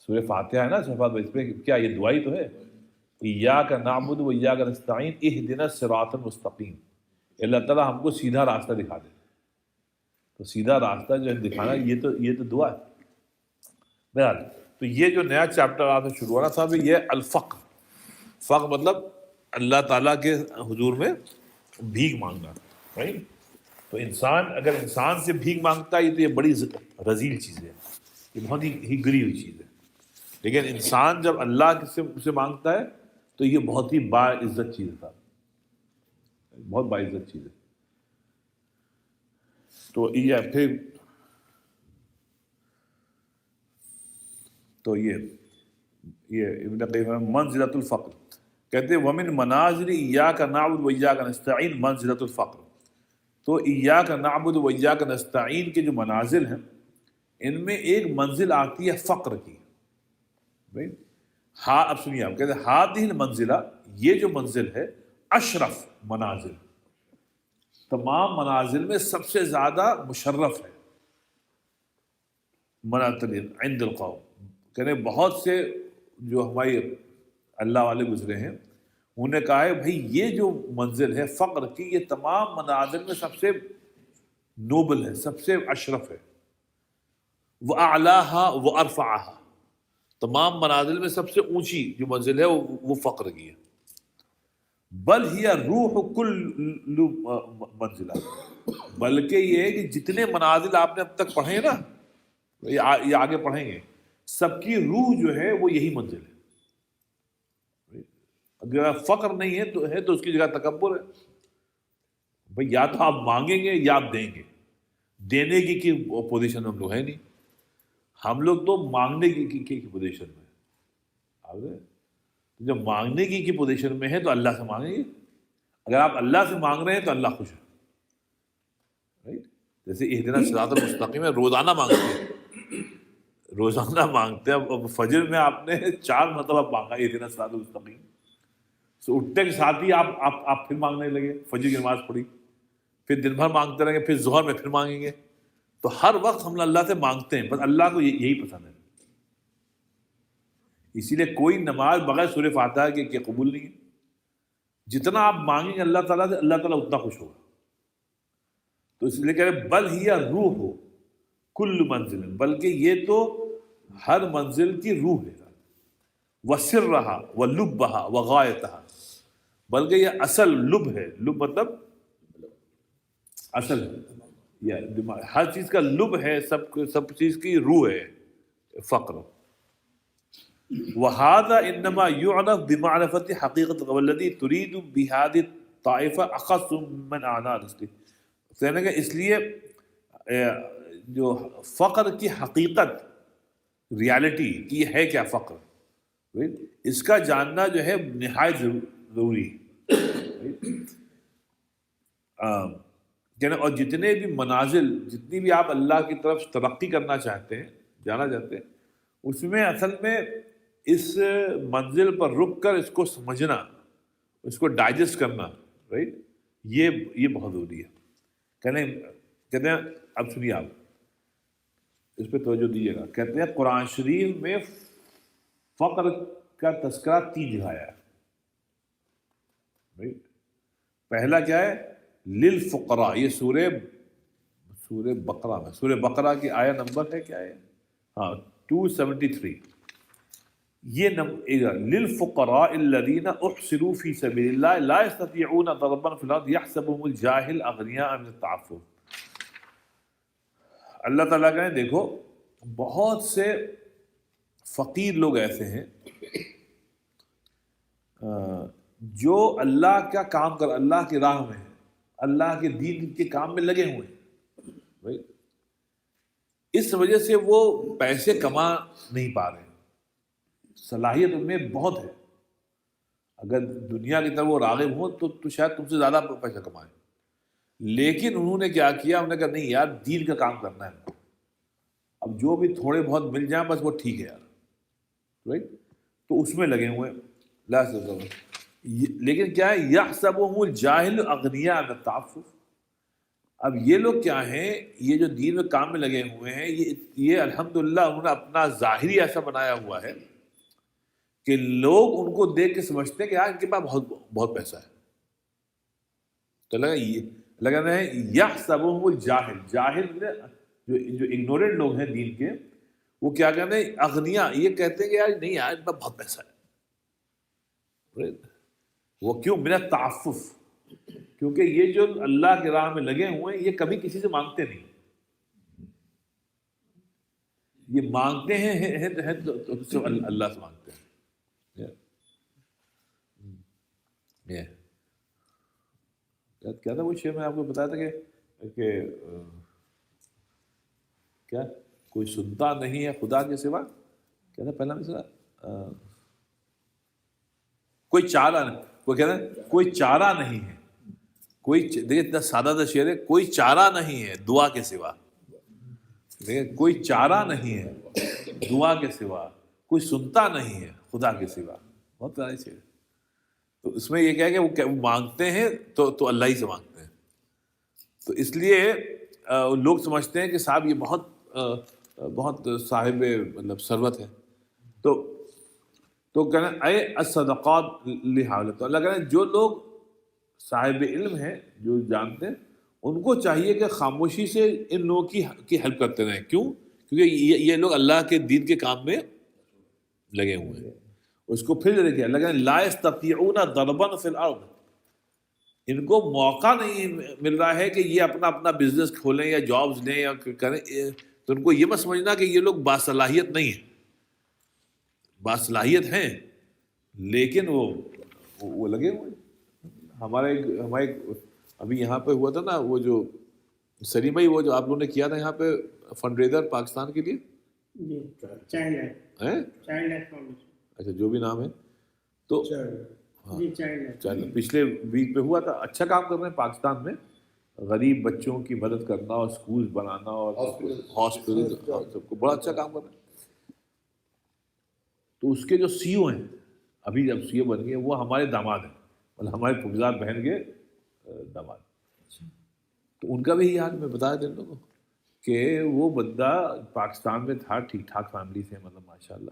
سورہ فاتحہ ہے نا صفات، اس پہ کیا یہ دعا ہی تو ہے. ایاک نعبد و ایاک نستعین اہدنا الصراط المستقیم. اللہ تعالیٰ ہم کو سیدھا راستہ دکھا دے. تو سیدھا راستہ جو ہے دکھانا، یہ تو دعا ہے. بہرحال تو یہ جو نیا چیپٹر آپ سے شروع ہو رہا تھا یہ الفقر. فقر مطلب اللہ تعالیٰ کے حضور میں بھیک مانگنا. right؟ تو انسان اگر انسان سے بھیک مانگتا ہے تو یہ بڑی رذیل چیز ہے، یہ بہت ہی گری ہوئی چیز ہے. لیکن انسان جب اللہ سے مانگتا ہے تو یہ بہت ہی باعزت چیز ہے، بہت باعزت چیز ہے. تو یہ پھر تو یہ ابن قیم منزلۃ الفقر کہتے ہیں ومن منازل ایاک نعبد و ایاک نستعین منزلۃ الفقر. تو ایاک نعبد و ایاک نستعین کے جو منازل ہیں ان میں ایک منزل آتی ہے فقر کی. ہاں اب سنیے، آپ کہتے ہیں ہاتھ المنزلہ، یہ جو منزل ہے اشرف منازل، تمام منازل میں سب سے زیادہ مشرف ہے. منازل عند القوم، کہتے ہیں بہت سے جو ہمارے اللہ والے گزرے ہیں انہوں نے کہا ہے بھائی یہ جو منزل ہے فقر کی، یہ تمام منازل میں سب سے نوبل ہے، سب سے اشرف ہے. وَأَعْلَاهَا وَأَرْفَعَهَا، تمام منازل میں سب سے اونچی جو منزل ہے وہ فقر کی ہے. بل ہی روح کل منزلہ، بلکہ یہ ہے کہ جتنے منازل آپ نے اب تک پڑھے ہیں نا، یہ آگے پڑھیں گے، سب کی روح جو ہے وہ یہی منزل ہے. اگر فقر نہیں ہے تو اس کی جگہ تکبر ہے. بھئی یا تو آپ مانگیں گے یا آپ دیں گے، دینے کی پوزیشن ہم لوگ ہے نہیں. ہم لوگ تو مانگنے کی پوزیشن میں. جب مانگنے کی پوزیشن میں ہے تو اللہ سے مانگیں گے. اگر آپ اللہ سے مانگ رہے ہیں تو اللہ خوش ہے. جیسے اہدنا الصراط المستقیم ہے، روزانہ مانگتے ہیں، روزانہ مانگتے ہیں. اب فجر میں آپ نے 4 مرتبہ مانگا اہدنا الصراط المستقیم، تو اٹھنے کے ساتھ ہی آپ پھر مانگنے لگے، فجر کی نماز پڑھی، پھر دن بھر مانگتے رہیں گے، پھر ظہر میں پھر مانگیں گے. تو ہر وقت ہم اللہ سے مانگتے ہیں، بس اللہ کو یہی پسند ہے. اسی لیے کوئی نماز بغیر سورہ فاتحہ کے قبول نہیں ہے. جتنا آپ مانگیں گے اللہ تعالیٰ سے، اللہ تعالیٰ اتنا خوش ہوگا. تو اس لیے کہہ رہے بل ہی روح ہو کل منزل، بلکہ یہ تو ہر منزل کی روح ہے. وسرھا ولبھا وغایتھا، بلکہ یہ اصل لب ہے. لب مطلب اصل ہے، یا ہر چیز کا لب ہے، سب چیز کی روح ہے فقر. وَهَذَا إِنَّمَا يُعْرَفُ بِمَعْرِفَةِ حَقِيقَةِ وَالَّذِي تُرِيدُ بِهَذِهِ الطَّائِفَةِ أَخَصُّ مِنْ أَعْنَاءِ الرِّزْقِ. کہنے کہ اس لیے جو فقر کی حقیقت، ریالٹی کی ہے کیا فقر، اس کا جاننا جو ہے نہایت ضروری ہے. اور جتنے بھی منازل، جتنی بھی آپ اللہ کی طرف ترقی کرنا چاہتے ہیں، جانا چاہتے ہیں، اس میں اصل میں اس منزل پر رک کر اس کو سمجھنا، اس کو ڈائجسٹ کرنا، رائٹ، یہ بہت ضروری ہے. کہتے ہیں اب سنیے، آپ اس پہ توجہ دیجیے گا. کہتے ہیں قرآن شریف میں فقر کا تذکرہ 3 جگہ آیا ہے. پہلا کیا ہے؟ للفقراء. یہ سورہ بقرہ میں، سورہ بقرہ کی آیا نمبر ہے کیا ہے؟ ہاں 273. یہ للفقراء الذین احصروا فی سبیل اللہ لا یستطیعون ضربا فی الارض یحسبهم الجاہل اغنیاء من التعفف. اللہ تعالیٰ کہے دیکھو بہت سے فقیر لوگ ایسے ہیں جو اللہ کا کام کر، اللہ کی راہ میں، اللہ کے دین کے کام میں لگے ہوئے ہیں، اس وجہ سے وہ پیسے کما نہیں پا رہے. صلاحیت ان میں بہت ہے، اگر دنیا کی طرف وہ راغب ہوں تو شاید تم سے زیادہ پیسہ کمائیں، لیکن انہوں نے کیا کیا؟ انہوں نے کہا نہیں یار دین کا کام کرنا ہے، اب جو بھی تھوڑے بہت مل جائیں بس وہ ٹھیک ہے یار، رائٹ؟ تو اس میں لگے ہوئے لا سکتا. لیکن کیا ہے؟ یحسبهم الجاہل اغنیاء من التعفف. اب یہ لوگ کیا ہیں؟ یہ جو دین میں کام میں لگے ہوئے ہیں، یہ الحمدللہ انہوں نے اپنا ظاہری ایسا بنایا ہوا ہے کہ لوگ ان کو دیکھ کے سمجھتے ہیں کہ یار ان کے پاس بہت پیسہ ہے. تو لگا رہے ہیں یحسبهم الجاہل، جاہل جو اگنورینٹ لوگ ہیں دین کے، وہ کیا کہتے ہیں؟ اغنیاء. یہ کہتے ہیں کہ یار نہیں یار ان پاس بہت پیسہ ہے. وہ کیوں؟ من التعفف، کیونکہ یہ جو اللہ کی راہ میں لگے ہوئے ہیں یہ کبھی کسی سے مانگتے نہیں. یہ مانگتے ہیں تو اللہ سے مانگتے ہیں. کیا تھا وہ شعر میں آپ کو بتایا تھا کہ کیا کوئی سنتا نہیں ہے خدا کے سوا، کیا تھا پہلا مسئلہ؟ کوئی چارہ نہیں، کوئی کہتا ہے کوئی چارہ نہیں ہے، کوئی دیکھیں اتنا سادہ سا شعر ہے، کوئی چارہ نہیں ہے دعا کے سوا. دیکھیں کوئی چارہ نہیں ہے دعا کے سوا، کوئی سنتا نہیں ہے خدا کے سوا. بہت پیارا شعر. تو اس میں یہ کیا ہے کہ وہ مانگتے ہیں تو اللہ ہی سے مانگتے ہیں. تو اس لیے لوگ سمجھتے ہیں کہ صاحب یہ بہت صاحب مطلب ثروت ہے. تو کہنا اے الصدقات لہٰذا، تو اللہ کہنا جو لوگ صاحب علم ہیں، جو جانتے ہیں، ان کو چاہیے کہ خاموشی سے ان لوگوں کی ہیلپ کرتے رہیں. کیوں؟ کیونکہ یہ لوگ اللہ کے دین کے کام میں لگے ہوئے ہیں. اس کو پھر دیکھیے اللہ کہنا لا یستطیعون ضربا فی الارض، ان کو موقع نہیں مل رہا ہے کہ یہ اپنا بزنس کھولیں یا جابز لیں یا کریں. تو ان کو یہ مت سمجھنا کہ یہ لوگ باصلاحیت نہیں ہیں، باصلاحیت ہیں لیکن وہ لگے ہوئے. ہمارے ابھی یہاں پہ ہوا تھا نا وہ جو سلیم بھائی، وہ جو آپ لوگوں نے کیا تھا یہاں پہ فنڈ ریزر پاکستان کے لیے، اچھا جو بھی نام ہے، تو پچھلے ویک پہ ہوا تھا. اچھا کام کر رہے ہیں پاکستان میں، غریب بچوں کی مدد کرنا اور اسکول بنانا اور ہاسپٹل، سب کو بڑا اچھا کام کر رہے ہیں. تو اس کے جو سی او ہیں، ابھی جب سی او بن گئے، وہ ہمارے داماد ہیں، مطلب ہمارے پھپھزاد بہن کے داماد. تو ان کا بھی یاد میں بتایا تھا ان لوگوں کو کہ وہ بندہ پاکستان میں تھا، ٹھیک ٹھاک فیملی سے، مطلب ماشاء اللہ.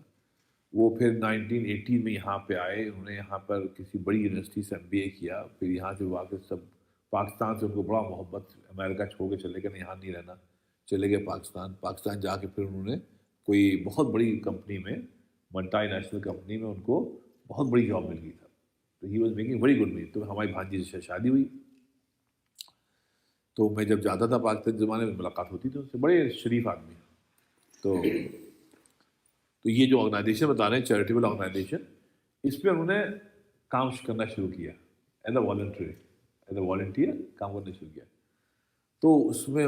وہ پھر 1980 میں یہاں پہ آئے، انہوں نے یہاں پر کسی بڑی یونیورسٹی سے MBA کیا، پھر یہاں سے واپس سب پاکستان سے ان کو بڑا محبت، امریکہ چھوڑ کے چلے گئے، یہاں نہیں رہنا، چلے گئے پاکستان جا کے پھر انہوں نے کوئی بہت بڑی کمپنی میں، ملٹی نیشنل کمپنی میں ان کو بہت بڑی جاب مل گئی تھا. تو he was making very good money. تو ہماری بھانجی سے شادی ہوئی، تو میں جب جاتا تھا پاکستان زمانے میں ملاقات ہوتی تھی ان سے، بڑے شریف آدمی. تو یہ جو آرگنائزیشن بتا رہے ہیں چیریٹیبل آرگنائزیشن، اس پہ انہوں نے کام کرنا شروع کیا ایز اے والنٹیئر کام کرنا شروع کیا. تو اس میں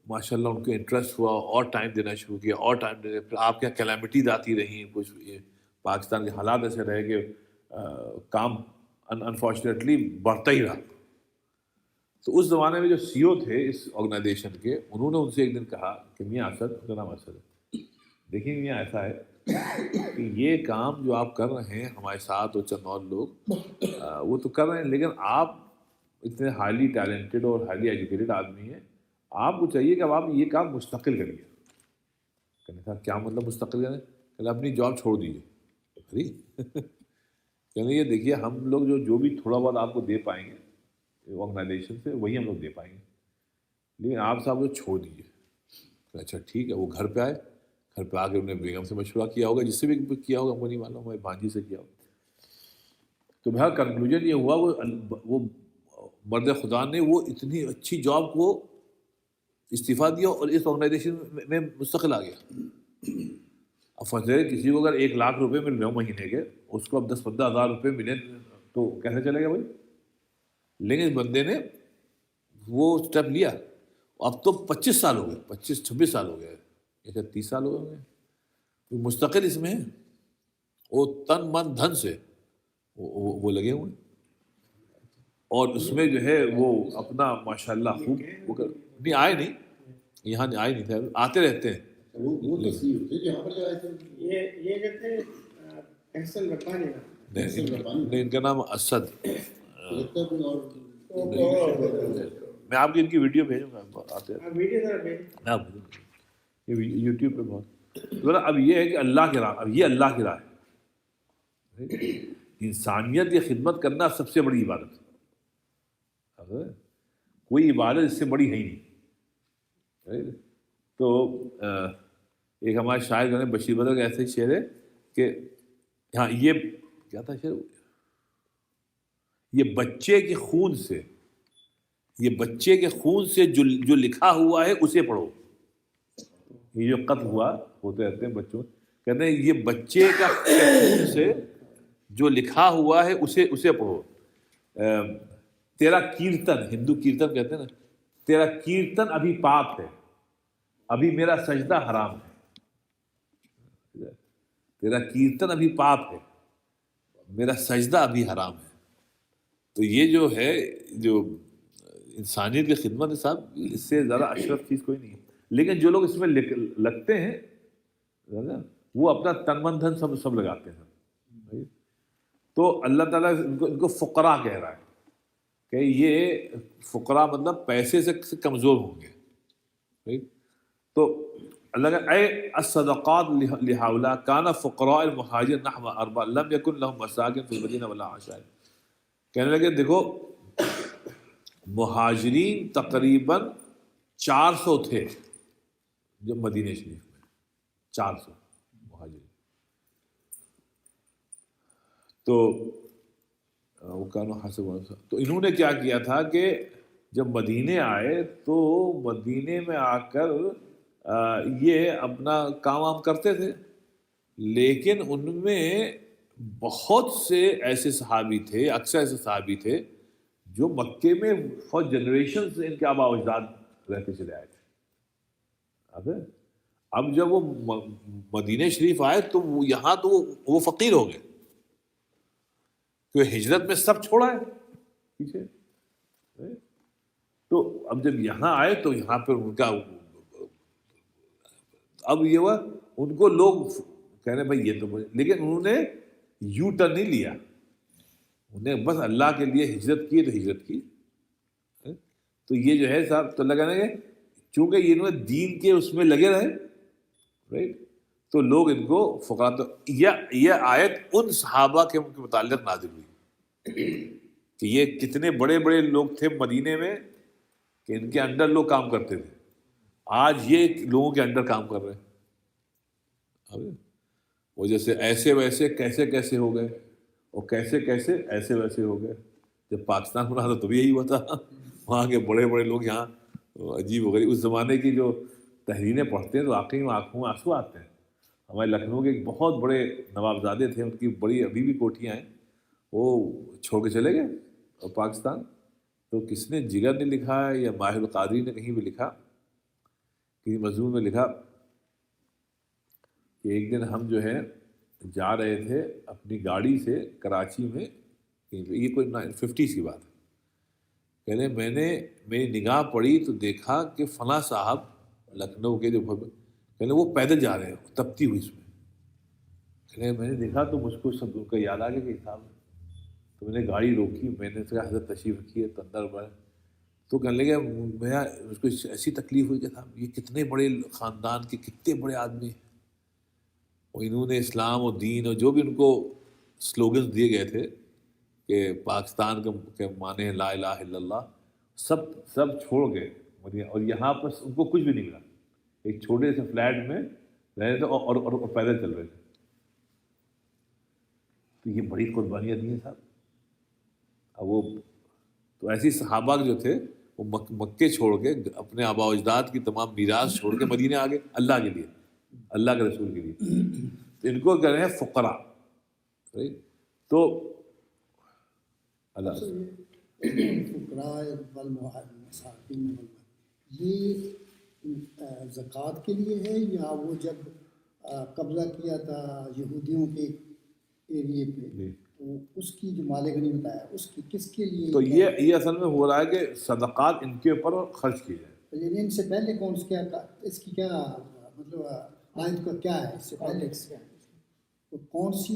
ماشاء اللہ ان کو انٹرسٹ ہوا اور ٹائم دینا شروع کیا اور ٹائم دینا. پھر آپ کے یہاں کیلیمٹیز آتی رہیں، کچھ پاکستان کے حالات ایسے رہے کہ کام انفارچونیٹلی بڑھتا ہی رہا. تو اس زمانے میں جو سی او تھے اس آرگنائزیشن کے، انہوں نے ان سے ایک دن کہا کہ میاں اسد، ان کا نام اسد ہے، دیکھیں میاں ایسا ہے کہ یہ کام جو آپ کر رہے ہیں ہمارے ساتھ اور چند اور لوگ وہ تو کر رہے ہیں، لیکن آپ اتنے ہائیلی ٹیلنٹڈ اور ہائیلی ایجوکیٹڈ آدمی ہیں، آپ کو چاہیے کہ اب آپ یہ کام مستقل کریے. کہنے کا کیا مطلب مستقل کریں؟ کہ اپنی جاب چھوڑ دیجیے. کہنے یہ دیکھیے ہم لوگ جو بھی تھوڑا بہت آپ کو دے پائیں گے آرگنائزیشن سے وہی ہم لوگ دے پائیں گے، لیکن آپ صاحب کو چھوڑ دیجیے۔ اچھا ٹھیک ہے، وہ گھر پہ آئے، گھر پہ آ کے انہوں نے بیگم سے مشورہ کیا ہوگا، جس سے بھی کیا ہوگا مجھے نہیں معلوم، ہمارے بھانجی سے کیا ہوگا، تو بہر کنکلوژن یہ ہوا وہ مرد خدا نے وہ اتنی اچھی جاب کو استعفیٰ دیا اور اس آرگنائزیشن میں مستقل آ گیا۔ اب فضل کسی کو اگر 1,00,000 روپے مل رہے ہوں مہینے کے، اس کو اب 10-15 ہزار روپے ملے تو کیسے چلے گا بھائی؟ لیکن اس بندے نے وہ اسٹیپ لیا، اب تو 25 سال ہو گئے، 25-26 سال ہو گئے، ایسے 30 سال ہو گئے، مستقل اس میں ہے، وہ تن من دھن سے وہ لگے ہوئے ہیں، اور اس میں جو ہے وہ اپنا ماشاء اللہ خوب نہیں آئے نہیں، یہاں آئے نہیں تھے، آتے رہتے ہیں۔ وہ تصویر تھے جہاں پر آئے تھے، یہ کہتے ہیں احسن ربانی نا، نہیں، ان کا نام اسد، لگتا ہے کوئی اور میں آپ کی ان کی ویڈیو بھیجوں گا، آتے ہیں ویڈیو ذرا بھیج۔ میں آپ بھیجوں گا، یہ یوٹیوب پہ بہت ذرا۔ اب یہ ہے کہ اللہ کی راہ، اب یہ اللہ کی راہ ہے، انسانیت کی خدمت کرنا سب سے بڑی عبادت ہے، کوئی عبادت اس سے بڑی ہے ہی نہیں۔ تو ایک ہمارے شاعر جو ہے بشیر بدر کا ایسے ہی شعر ہے کہ ہاں یہ کیا تھا شعر، یہ بچے کے خون سے، یہ بچے کے خون سے جو لکھا ہوا ہے اسے پڑھو، یہ جو قتل ہوا ہوتے رہتے ہیں بچوں، کہتے ہیں یہ بچے کا خون سے جو لکھا ہوا ہے اسے پڑھو، تیرا کیرتن، ہندو کیرتن کہتے ہیں نا، تیرا کیرتن ابھی پاپ ہے، ابھی میرا سجدہ حرام ہے، تیرا کیرتن ابھی پاپ ہے، میرا سجدہ ابھی حرام ہے۔ تو یہ جو ہے جو انسانیت کی خدمت ہے صاحب، اس سے زیادہ اشرف چیز کوئی نہیں ہے، لیکن جو لوگ اس میں لگتے ہیں وہ اپنا تن من دھن سب لگاتے ہیں، تو اللہ تعالیٰ ان کو فقراء کہہ رہا ہے کہ یہ فقراء مطلب پیسے سے کمزور ہوں گے، تو اللہ کا اے الصدقات لہؤلاء کان فقراء المہاجرین نحو 4 لم یکن لهم مساکن فی المدینہ ولا عشائر، کہنے لگے دیکھو مہاجرین تقریباً 400 تھے جو مدینہ شریف میں، 400 مہاجرین، تو وہ کانوا حسب، تو انہوں نے کیا کیا تھا کہ جب مدینے آئے تو مدینے میں آ کر یہ اپنا کام وام کرتے تھے، لیکن ان میں بہت سے ایسے صحابی تھے، اکثر ایسے صحابی تھے جو مکے میں فور جنریشن سے ان کے آباء و اجداد رہتے چلے آئے تھے۔ اب جب وہ مدینہ شریف آئے تو یہاں تو وہ فقیر ہو گئے، کیونکہ ہجرت میں سب چھوڑا ہے پیچھے، تو اب جب یہاں آئے تو یہاں پہ ان کا اب یہ ہوا ان کو لوگ کہہ رہے بھائی یہ تو، لیکن انہوں نے یو ٹرن نہیں لیا، انہیں بس اللہ کے لیے ہجرت کی تو ہجرت کی، تو یہ جو ہے صاحب تو اللہ کہنے گے چونکہ انہوں نے دین کے اس میں لگے رہے، رائٹ، تو لوگ ان کو فقراء، تو یہ آیت ان صحابہ کے متعلق نازل ہوئی کہ یہ کتنے بڑے بڑے لوگ تھے مدینے میں کہ ان کے انڈر لوگ کام کرتے تھے، آج یہ لوگوں کے انڈر کام کر رہے ہیں، وہ جیسے ایسے ویسے کیسے کیسے ہو گئے اور کیسے کیسے ایسے ویسے ہو گئے، جب پاکستان بنا تھا تو بھی یہی ہوا تھا، وہاں کے بڑے بڑے لوگ یہاں عجیب و غریب، اس زمانے کی جو تحریریں پڑھتے ہیں تو واقعی میں آنکھوں میں آنسو آتے ہیں۔ ہمارے لکھنؤ کے ایک بہت بڑے نوابزادے تھے، ان کی بڑی ابھی بھی کوٹھیاں ہیں، وہ چھوڑ کے چلے گئے پاکستان، تو کس نے جگر نے لکھا ہے یا ماہر القادری نے کہیں بھی لکھا، کسی مضمون میں لکھا کہ ایک دن ہم جو ہے جا رہے تھے اپنی گاڑی سے کراچی میں، یہ کوئی 50 کی بات ہے، کہنے میں نے میری نگاہ پڑی تو دیکھا کہ فلاں صاحب لکھنؤ کے جو کہنے وہ پیدل جا رہے ہیں تپتی ہوئی اس میں، کہنے میں نے دیکھا تو مجھ کو سب کا یاد آ گیا کہ صاحب، تو میں نے گاڑی روکی، میں نے کہا حضرت تشریف رکھی ہے، تو اندر بڑھے تو کہنے لگے میرا اس کو ایسی تکلیف ہوئی کہ صاحب یہ کتنے بڑے خاندان کے کتنے بڑے آدمی ہیں، اور انہوں نے اسلام اور دین اور جو بھی ان کو سلوگنز دیے گئے تھے کہ پاکستان کے معنی ہیں لا الہ الا اللہ، سب چھوڑ گئے مدینہ، اور یہاں پر ان کو کچھ بھی نہیں ملا، ایک چھوٹے سے فلیٹ میں رہ رہے تھے اور پیدل چل رہے تھے. تو یہ بڑی قربانیاں دی ہیں صاحب. اب وہ تو ایسی صحابہ جو تھے وہ مکے چھوڑ کے اپنے آبا و اجداد کی تمام میراث چھوڑ کے مدینے آ گئے اللہ کے لیے، اللہ کے رسول کے لیے. تو ان کو کہہ رہے ہیں فقراء. تو اللہ یہ زکوٰۃ کے لیے ہے یا وہ جب قبضہ کیا تھا یہودیوں کے ایریے پہ تو اس کی جو مال غنیمت آیا اس کی کس کے لیے؟ تو یہ اصل میں ہو رہا ہے کہ صدقات ان کے اوپر خرچ کیے جائیں. لیکن ان سے پہلے کون کیا اس کی کیا مطلب آیت کا کیا ہے؟ اس سے پہلے تو کون سی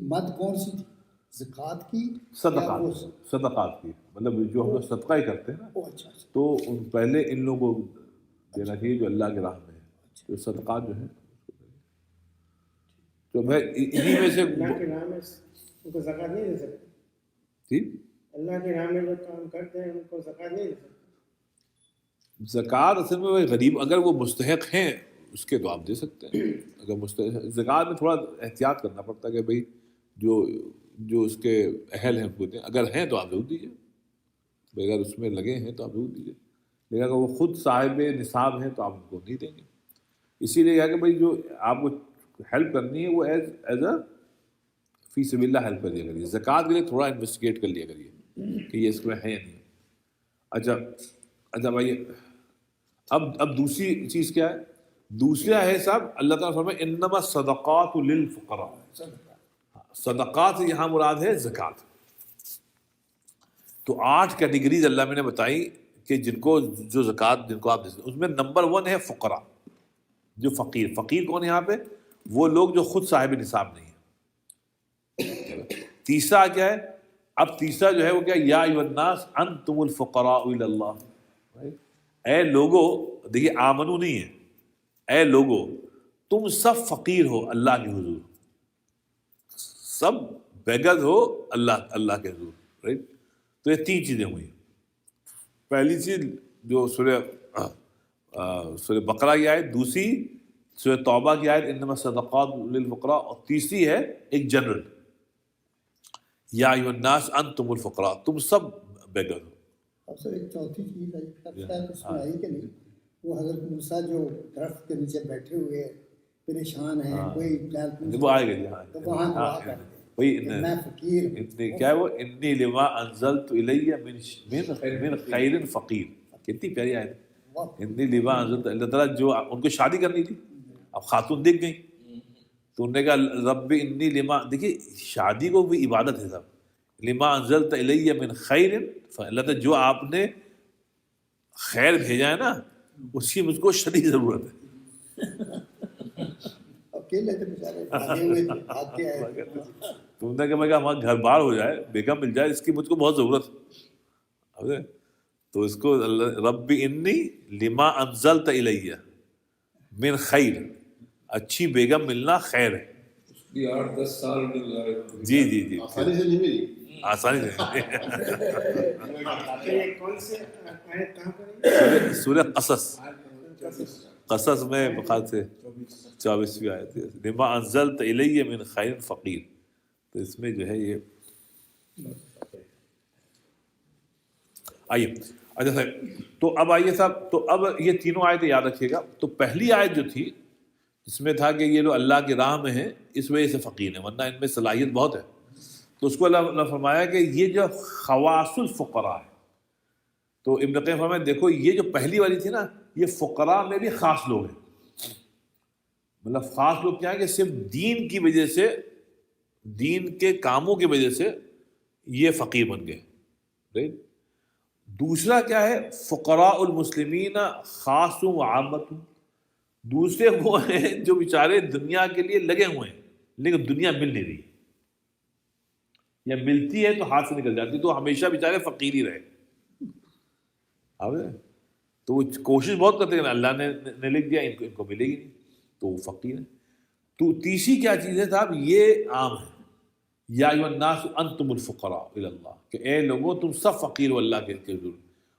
مد کون سی تھی؟ زکوٰۃ کی؟ صدقات کی، مطلب جو ہم لوگ صدقہ ہی کرتے ہیں نا، اچھا تو پہلے ان لوگوں کو دینا چاہیے جو اللہ کے راہ میں ہے. جو صدقات جو ہیں تو میں انہی میں سے اللہ کے راہ میں ان کو زکوٰۃ نہیں دے سکتے. ٹھیک، اللہ کے راہ میں جو کام کرتے ہیں ان کو زکوٰۃ نہیں دے سکتے. زکوٰۃ اصل میں وہ غریب اگر وہ مستحق ہیں اس کے تو آپ دے سکتے ہیں. اگر مستحق زکوٰۃ میں تھوڑا احتیاط کرنا پڑتا ہے کہ بھئی جو اس کے اہل ہیں ان کو دیں. اگر ہیں تو آپ ضرور دیجیے، اگر اس میں لگے ہیں تو آپ ضرور دیجیے. لیکن اگر وہ خود صاحب نصاب ہیں تو آپ ان کو نہیں دیں گے. اسی لیے کہ بھئی جو آپ کو ہیلپ کرنی ہے وہ ایز اے فی سبیل اللہ ہیلپ کر لیا کریے. زکوٰۃ کے لیے تھوڑا انویسٹیگیٹ کر لیا کریے کہ یہ اس میں ہے یا نہیں. اچھا بھائی، اب دوسری چیز کیا ہے؟ دوسرا ہے صاحب اللہ تعالیٰ فرمائے انما الصدقات للفقراء. صدقات سے یہاں مراد ہے زکوٰۃ. تو 8 کیٹیگریز اللہ میں نے بتائی کہ جن کو جو زکوٰۃ جن کو آپ دے سکتے. اس میں نمبر 1 ہے فقراء، جو فقیر کون ہے یہاں پہ؟ وہ لوگ جو خود صاحب نصاب نہیں ہیں. تیسرا کیا ہے؟ اب تیسرا جو ہے وہ کیا؟ یا ایھا الناس انتم الفقراء الی اللہ. اے لوگو، دیکھیے آمنو نہیں ہے، اے لوگو تم سب فقیر ہو اللہ کے حضور، سب بیگز ہو اللہ کے حضور. رائٹ؟ تو یہ 3 چیزیں ہوئی. پہلی چیز جو سورہ بقرہ کی آیت، دوسری سورہ توبہ کی آیت انما الصدقات للفقراء، اور تیسری ہے ایک جنرل یا ایھا الناس انتم الفقراء، تم سب بیگز ہو. اب سر ایک چوتھی چیز ہے اس میں آئی کہ نہیں، وہ حضرت موسیٰ جو درخت کے نیچے بیٹھے ہوئے پریشان ہیں، کوئی وہ آئے گا تو وہاں دعا کرتے ہیں وہی میں فقیر ہوں. کیا ہے وہ انی لما انزلت الی من خیر فقیر. کتنی پیاری آیت ہے. انی لما انزلت، اللہ تعالیٰ جو ان کو شادی کرنی تھی، اب خاتون دیکھ گئی تو انہوں نے کہا رب انی لما، دیکھیے شادی کو بھی عبادت ہے صاحب. لما انزلت الی من خیر، اللہ تعالیٰ جو آپ نے خیر بھیجا ہے نا اس کی مجھ کو شدید ضرورت ہے. اکیلے تھے بیچارے، بھاگے ہوئے تھے، بھاگ کے آئے. تم نے کہا ہمارا گھر بار ہو جائے، بیگم مل جائے، اس کی مجھ کو بہت ضرورت ہے. تو اس کو رب انی لما انزلت الی من خیر، اچھی بیگم ملنا خیر ہے. 8-10 سال جی آسانی سے نہیں ملی. آسانی سے. یہ کون سے آیت کہاں پر ہے؟ سورہ قصص میں بخار سے 24ویں آیت ہے، لما انزلت الی من خیر فقیر. تو اس میں جو ہے یہ آئیے. اچھا صاحب، تو اب آئیے صاحب، تو اب یہ تینوں آیتیں یاد رکھیے گا. تو پہلی آیت جو تھی اس میں تھا کہ یہ لوگ اللہ کی راہ میں ہیں اس وجہ سے فقیر ہیں، ورنہ ان میں صلاحیت بہت ہے. تو اس کو اللہ نے فرمایا کہ یہ جو خواص الفقراء ہے. تو ابن قیم فرمایا دیکھو یہ جو پہلی والی تھی نا، یہ فقراء میں بھی خاص لوگ ہیں. مطلب خاص لوگ کیا ہے کہ صرف دین کی وجہ سے، دین کے کاموں کی وجہ سے یہ فقیر بن گئے. رائٹ؟ دوسرا کیا ہے؟ فقراء المسلمین خاص و عامت. دوسرے وہ ہیں جو بیچارے دنیا کے لیے لگے ہوئے ہیں لیکن دنیا مل نہیں رہی، یا ملتی ہے تو ہاتھ سے نکل جاتی، تو ہمیشہ بیچارے فقیر ہی رہے. تو وہ کوشش بہت کرتے ہیں، اللہ نے لکھ دیا ان کو ملے گی نہیں، تو وہ فقیر ہے. تو تیسری کیا چیز ہے صاحب؟ یہ عام ہے، یا ایھا الناس انتم الفقراء الی اللہ، کہ اے لوگوں تم سب فقیر ہو اللہ کے حضور.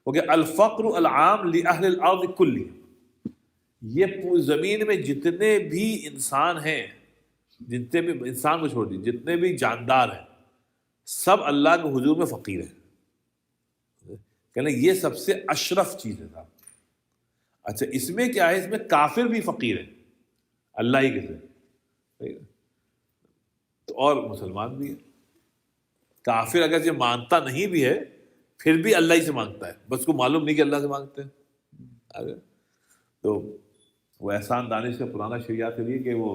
وہ کہ الفقر العام لاہل الارض کلہم، یہ پوری زمین میں جتنے بھی انسان ہیں، جتنے بھی انسان کو چھوڑ دیجیے، جتنے بھی جاندار ہیں، سب اللہ کے حضور میں فقیر ہیں. کہنا یہ سب سے اشرف چیز ہے صاحب. اچھا اس میں کیا ہے، اس میں کافر بھی فقیر ہے اللہ ہی کے سے، تو اور مسلمان بھی ہے. کافر اگر یہ مانتا نہیں بھی ہے پھر بھی اللہ ہی سے مانگتا ہے، بس کو معلوم نہیں کہ اللہ سے مانگتے ہیں. تو وہ احسان دانش کا پرانا شریعت ہے کہ وہ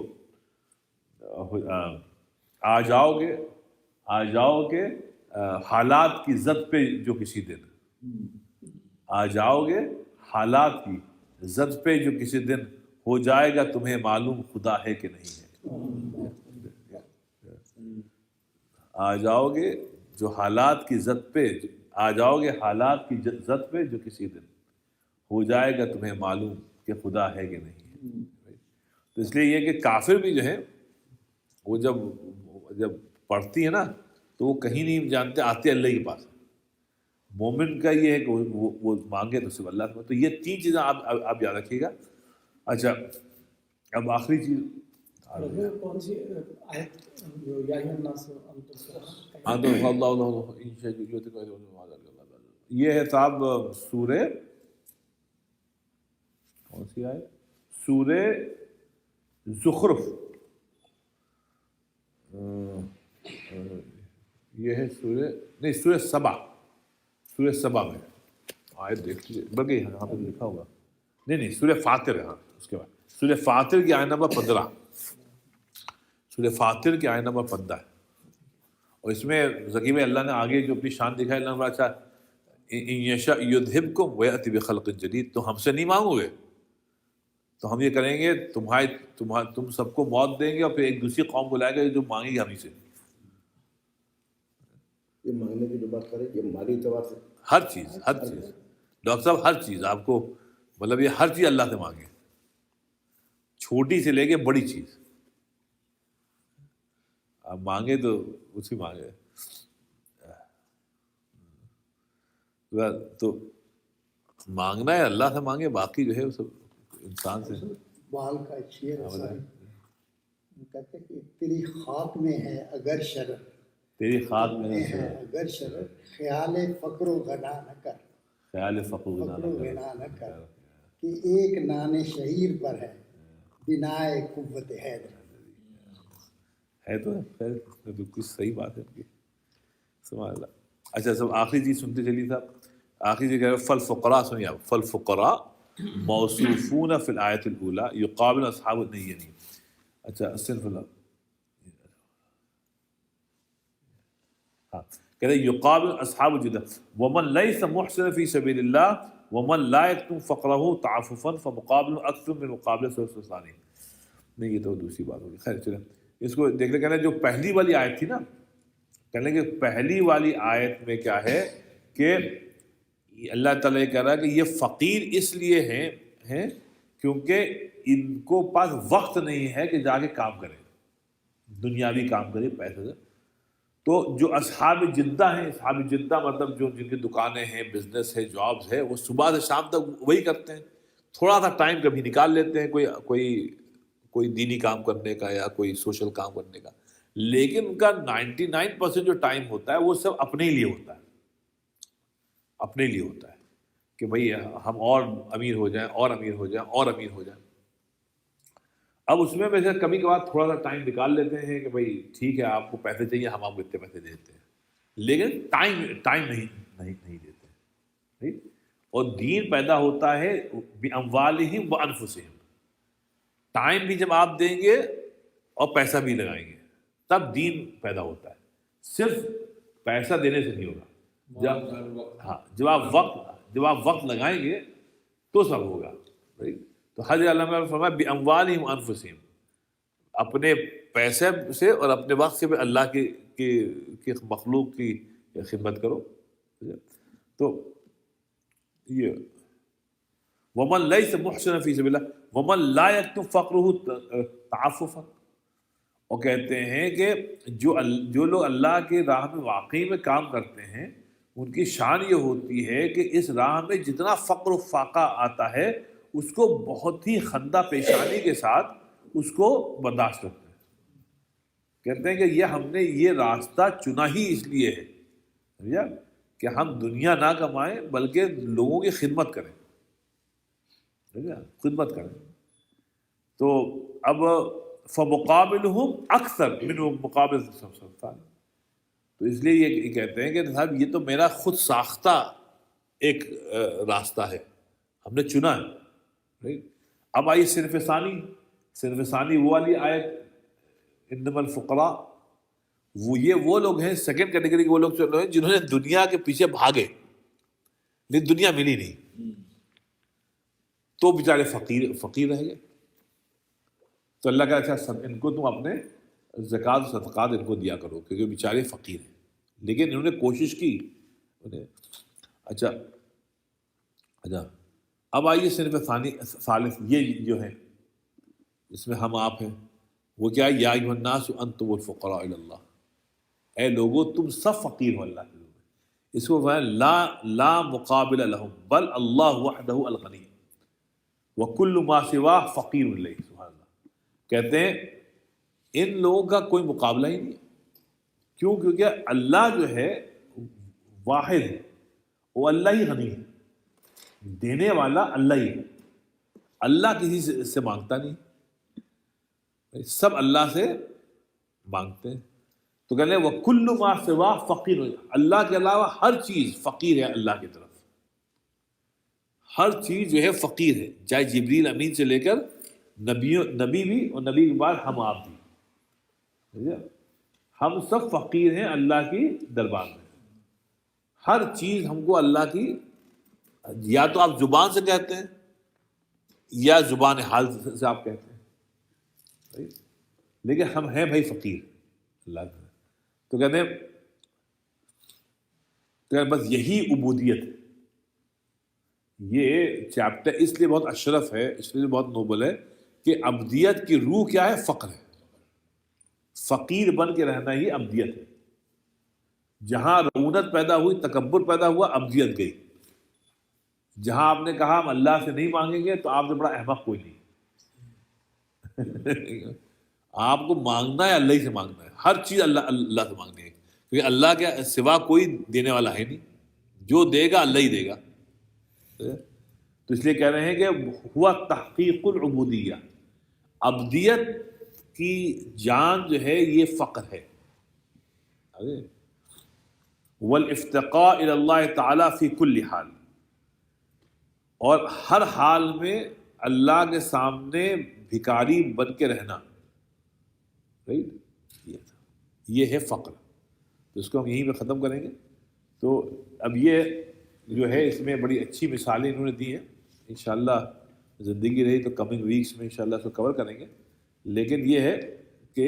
آ جاؤ گے حالات کی زد پہ جو کسی دن، آ جاؤ گے حالات کی زد پہ جو کسی دن، ہو جائے گا تمہیں معلوم خدا ہے کہ نہیں ہے. آ جاؤ گے جو حالات کی زد پہ، آ جاؤ گے حالات کی زد پہ جو کسی دن، ہو جائے گا تمہیں معلوم کہ خدا ہے کہ نہیں ہے. تو اس لیے یہ کہ کافر بھی جو ہے وہ جب پڑھتی ہے نا تو وہ کہیں نہیں جانتے، آتے اللہ کے پاس. مومن کا یہ ہے کہ وہ مانگے تو صرف اللہ سے. تو یہ تین چیزیں آپ یاد رکھیے گا. اچھا اب آخری چیز کون سی آیت جو یا ایھا الناس یہ ہے صاحب سورہ، کون سی آیت؟ سورہ زخرف. یہ ہے سورہ سبا میں آیت دیکھ لیجیے، بلکہ یہاں پہ لکھا ہوگا، نہیں سورہ فاطر ہے. ہاں اس کے بعد سورہ فاطر کی آیت نمبر 15، سورہ فاطر کی آیت نمبر 15 ہے. اور اس میں ذکی میں اللہ نے آگے جو اپنی شان دکھائی، اللہ نے بڑا اچھا، ان یشاء یذھبکم ویأتی بخلق جدید. تو ہم سے نہیں مانگو گے تو ہم یہ کریں گے، تم سب کو موت دیں گے اور پھر ایک دوسری قوم کو لائے گا جو مانگے گی ہم ہی سے. یہ مانگنے کی جو بات کریں یہ مالی اعتبار سے ہر چیز ڈاکٹر صاحب، ہر چیز آپ کو، مطلب یہ ہر چیز اللہ سے مانگے، چھوٹی سے لے کے بڑی چیز آپ مانگے تو اسی مانگے. تو مانگنا ہے اللہ سے مانگے، باقی جو ہے وہ سب انسان سے. اقبال کا ایک شعر ایسا ہے، کہتے ہیں کہ تیری خاک میں ہے اگر شرر، تیری خاک میں ہے اگر شرر، خیال فقر و غنا نہ کر، خیال فقر و غنا نہ کر، کہ ایک نان شعیر پر ہے بنائے قوت حیدر. ہے تو خیر بالکل صحیح بات ہے ان کی، سبحان اللہ. اچھا سب آخری چیز سنتے چلیے صاحب. آخری چیز کہہ رہے فالفقراء، سنیے آپ، فالفقراء موصوفون فی الآیت الاولی یقابل اصحاب الدین. اچھا استغفر اللہ، ہاں کہتے ہیں یقابل اصحاب الجدہ ومن لیس محسن فی سبیل اللہ ومن لا یکتم فقرہ تعففا فمقابل اکثر من مقابل ثانی. نہیں یہ تو دوسری بات ہوگی. خیر چلیں اس کو دیکھ لیں. کہنا جو پہلی والی آیت تھی نا، کہنے کہ پہلی والی آیت میں کیا ہے کہ اللہ تعالیٰ یہ کہہ رہا ہے کہ یہ فقیر اس لیے ہیں کیونکہ ان کو پاس وقت نہیں ہے کہ جا کے کام کریں، دنیاوی کام کریں پیسے سے. تو جو اصحاب جدہ ہیں، اصحاب جدہ مطلب جو جن کی دکانیں ہیں، بزنس ہے، جابز ہے، وہ صبح سے شام تک وہی کرتے ہیں. تھوڑا سا ٹائم کبھی نکال لیتے ہیں کوئی دینی کام کرنے کا یا کوئی سوشل کام کرنے کا، لیکن ان کا 99% جو ٹائم ہوتا ہے وہ سب اپنے لیے ہوتا ہے، اپنے لیے ہوتا ہے کہ بھئی ہم اور امیر ہو جائیں اور امیر ہو جائیں اور امیر ہو جائیں. اب اس میں ویسے کبھی کبھار تھوڑا سا ٹائم نکال لیتے ہیں کہ بھئی ٹھیک ہے آپ کو پیسے چاہیے، ہم آپ کو اتنے پیسے دیتے ہیں، لیکن ٹائم نہیں دیتے. ٹھیک. اور دین پیدا ہوتا ہے بِأَمْوَالِهِمْ وَأَنفُسِهِمْ. ٹائم بھی جب آپ دیں گے اور پیسہ بھی لگائیں گے تب دین پیدا ہوتا ہے. صرف پیسہ دینے سے نہیں ہوگا. جب آپ وقت لگائیں گے تو سب ہوگا. تو حضرت علامہ نے فرمایا بِأَمْوَالِهِمْ وَأَنفُسِهِمْ، اپنے پیسے سے اور اپنے وقت سے بھی اللہ کی مخلوق کی خدمت کرو. تو یہ وَمَن لَيْسَ مُحْسِنًا فِي سَبِيلِ اللَّهِ وَمَن لَا يَكْتُمْ فَقْرُهُ تَعَفُّفًا، اور کہتے ہیں کہ جو لوگ اللہ کی راہ میں واقعی میں کام کرتے ہیں ان کی شان یہ ہوتی ہے کہ اس راہ میں جتنا فقر و فاقہ آتا ہے اس کو بہت ہی خندہ پیشانی کے ساتھ اس کو برداشت کرتے ہیں. کہتے ہیں کہ یہ ہم نے یہ راستہ چنا ہی اس لیے ہے سمجھا کہ ہم دنیا نہ کمائیں بلکہ لوگوں کی خدمت کریں, خدمت کریں. تو اب فمقابلہم اکثر من مقابل تو اس لیے یہ کہتے ہیں کہ صاحب یہ تو میرا خود ساختہ ایک راستہ ہے, ہم نے چنا ہے. اب آئیے صنف ثانی وہ والی آیت انما الفقراء, وہ لوگ ہیں سیکنڈ کیٹیگری کے وہ لوگ چل رہے ہیں جنہوں نے دنیا کے پیچھے بھاگے لیکن دنیا ملی نہیں تو بیچارے فقیر رہ گئے. تو اللہ کا اچھا ان کو تم اپنے زکوٰۃ و صدقات ان کو دیا کرو کیونکہ بیچارے فقیر ہیں, لیکن انہوں نے کوشش کی. اچھا اب آئیے صنف ثالث, یہ جو ہے اس میں ہم آپ ہیں, وہ کیا ہے یا ایھا الناس انتم الفقراء الی اللہ, اے لوگو تم سب فقیر ہو اللہ کے. اس کو لا مقابل لہم بل اللہ وحدہ الغنی وکل ما سواہ فقیر الیہ. سبحان اللہ. کہتے ہیں ان لوگوں کا کوئی مقابلہ ہی نہیں ہے. کیوں؟ کیونکہ اللہ جو ہے واحد ہے, وہ اللہ ہی غنی ہے, دینے والا اللہ ہی ہے. اللہ کسی سے مانگتا نہیں, سب اللہ سے مانگتے ہیں. تو کہتے ہیں وَكُلُّ مَا سِوَاهُ فَقِيرٌ, اللہ کے علاوہ ہر چیز فقیر ہے اللہ کی طرف. ہر چیز جو ہے فقیر ہے, چاہے جبریل امین سے لے کر نبی بھی اور نبی کے بعد ہم آپ بھی, ہم سب فقیر ہیں اللہ کی دربار میں. ہر چیز ہم کو اللہ کی, یا تو آپ زبان سے کہتے ہیں یا زبان حال سے آپ کہتے ہیں, لیکن ہم ہیں بھائی فقیر اللہ کے. تو کہتے ہیں بس یہی عبودیت ہے. یہ چیپٹر اس لیے بہت اشرف ہے, اس لیے بہت نوبل ہے کہ عبدیت کی روح کیا ہے؟ فقر ہے. فقیر بن کے رہنا ہی عبدیت ہے. جہاں رعونت پیدا ہوئی, تکبر پیدا ہوا, عبدیت گئی. جہاں آپ نے کہا ہم اللہ سے نہیں مانگیں گے تو آپ سے بڑا احمق کوئی نہیں. آپ کو مانگنا ہے اللہ ہی سے مانگنا ہے, ہر چیز اللہ سے مانگنی ہے, کیونکہ اللہ کے سوا کوئی دینے والا ہے نہیں, جو دے گا اللہ ہی دے گا. تو اس لیے کہہ رہے ہیں کہ ہوا تحقیق العبودیہ, عبدیت کی جان جو ہے یہ فقر ہے. والافتقاء الی اللہ تعالی فی کل حال, اور ہر حال میں اللہ کے سامنے بھکاری بن کے رہنا, یہ ہے فقر. تو اس کو ہم یہیں پہ ختم کریں گے. تو اب یہ جو ہے اس میں بڑی اچھی مثالیں انہوں نے دی ہیں. انشاءاللہ زندگی رہی تو کمنگ ویکس میں انشاءاللہ اس کو کور کریں گے. لیکن یہ ہے کہ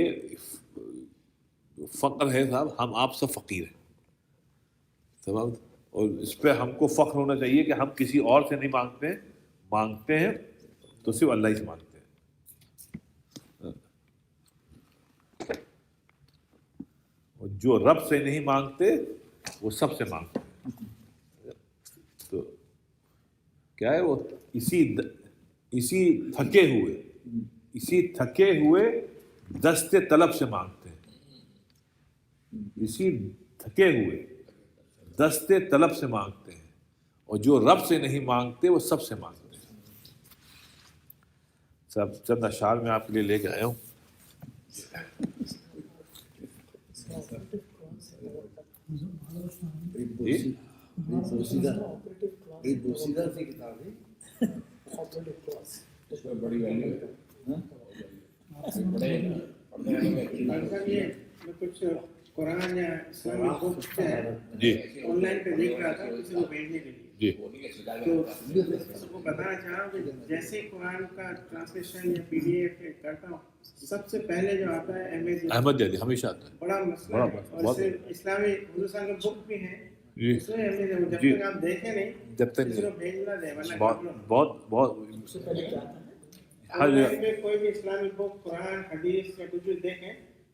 فقر ہے صاحب, ہم آپ سب فقیر ہیں سبب, اور اس پہ ہم کو فخر ہونا چاہیے کہ ہم کسی اور سے نہیں مانگتے ہیں تو صرف اللہ ہی سے مانگتے ہیں. اور جو رب سے نہیں مانگتے وہ سب سے مانگتے ہیں. تو کیا ہے وہ اسی تھکے ہوئے دست طلب سے مانگتے ہیں. اسی تھکے ہوئے دست طلب سے مانگتے ہیں, اور جو رب سے نہیں مانگتے وہ سب سے مانگتے ہیں. سب چند اشعار میں آپ کے لیے لے کے آیا ہوں. بوسیدہ سی کتاب ہے, اس میں بڑی ویلیو ہے. کچھ قرآن یا اسلامی بکس جی آن لائن پہ دیکھ رہا تھا کسی کو بھیجنے کے لیے. جی تو اس کو بتانا چاہا کہ جیسے قرآن کا ٹرانسلیشن یا پی ڈی ایف کرتا ہوں, سب سے پہلے جو آتا ہے احمد جدید ہمیشہ آتا ہے. بڑا مسئلہ ہے. اور اس سے اسلامی حضور صلی اللہ علیہ وسلم کی بک بھی ہیں, اس میں جب تک آپ دیکھیں نہیں جب تک کسی کو بھیجنا دیں, بہت آن لائن پہ کوئی بھی اسلامی بک قرآن حدیث یا کچھ بھی دیکھیں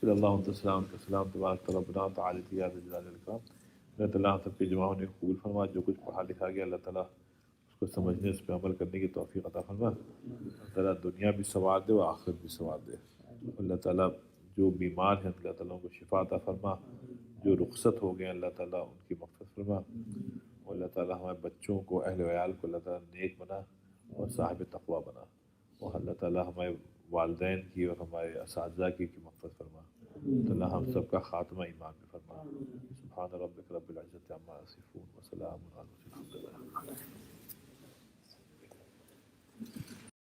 صلی اللہ علیہ وسلم کے سلام تبارک ربنا تعالی یا ذی الجلال والاکرام۔ اللہ تعالیٰ ہم سب کے جماعوں نے قبول فرما، جو کچھ پڑھا لکھا گیا اللہ تعالیٰ اس کو سمجھنے، اس پہ عمل کرنے کی توفیق عطا فرما۔ اللہ تعالیٰ دنیا بھی ثواب دے و آخرت بھی ثواب دے۔ اللہ تعالیٰ جو بیمار ہیں اللہ تعالیٰ ان کو شفا عطا فرما، جو رخصت ہو گئے اللہ تعالیٰ ان کی مغفرت فرما۔ اور اللہ تعالیٰ ہمارے بچوں کو، اہل و عیال کو اللہ تعالیٰ نیک بنا اور صاحب تقویٰ بنا، اور اللہ تعالیٰ ہمارے والدین کی اور ہمارے اساتذہ کی مغفرت فرما۔ اللہ ہم سب کا خاتمہ ایمان میں فرما۔ سبحان ربک رب العزت عما یصفون وسلام علی المرسلین۔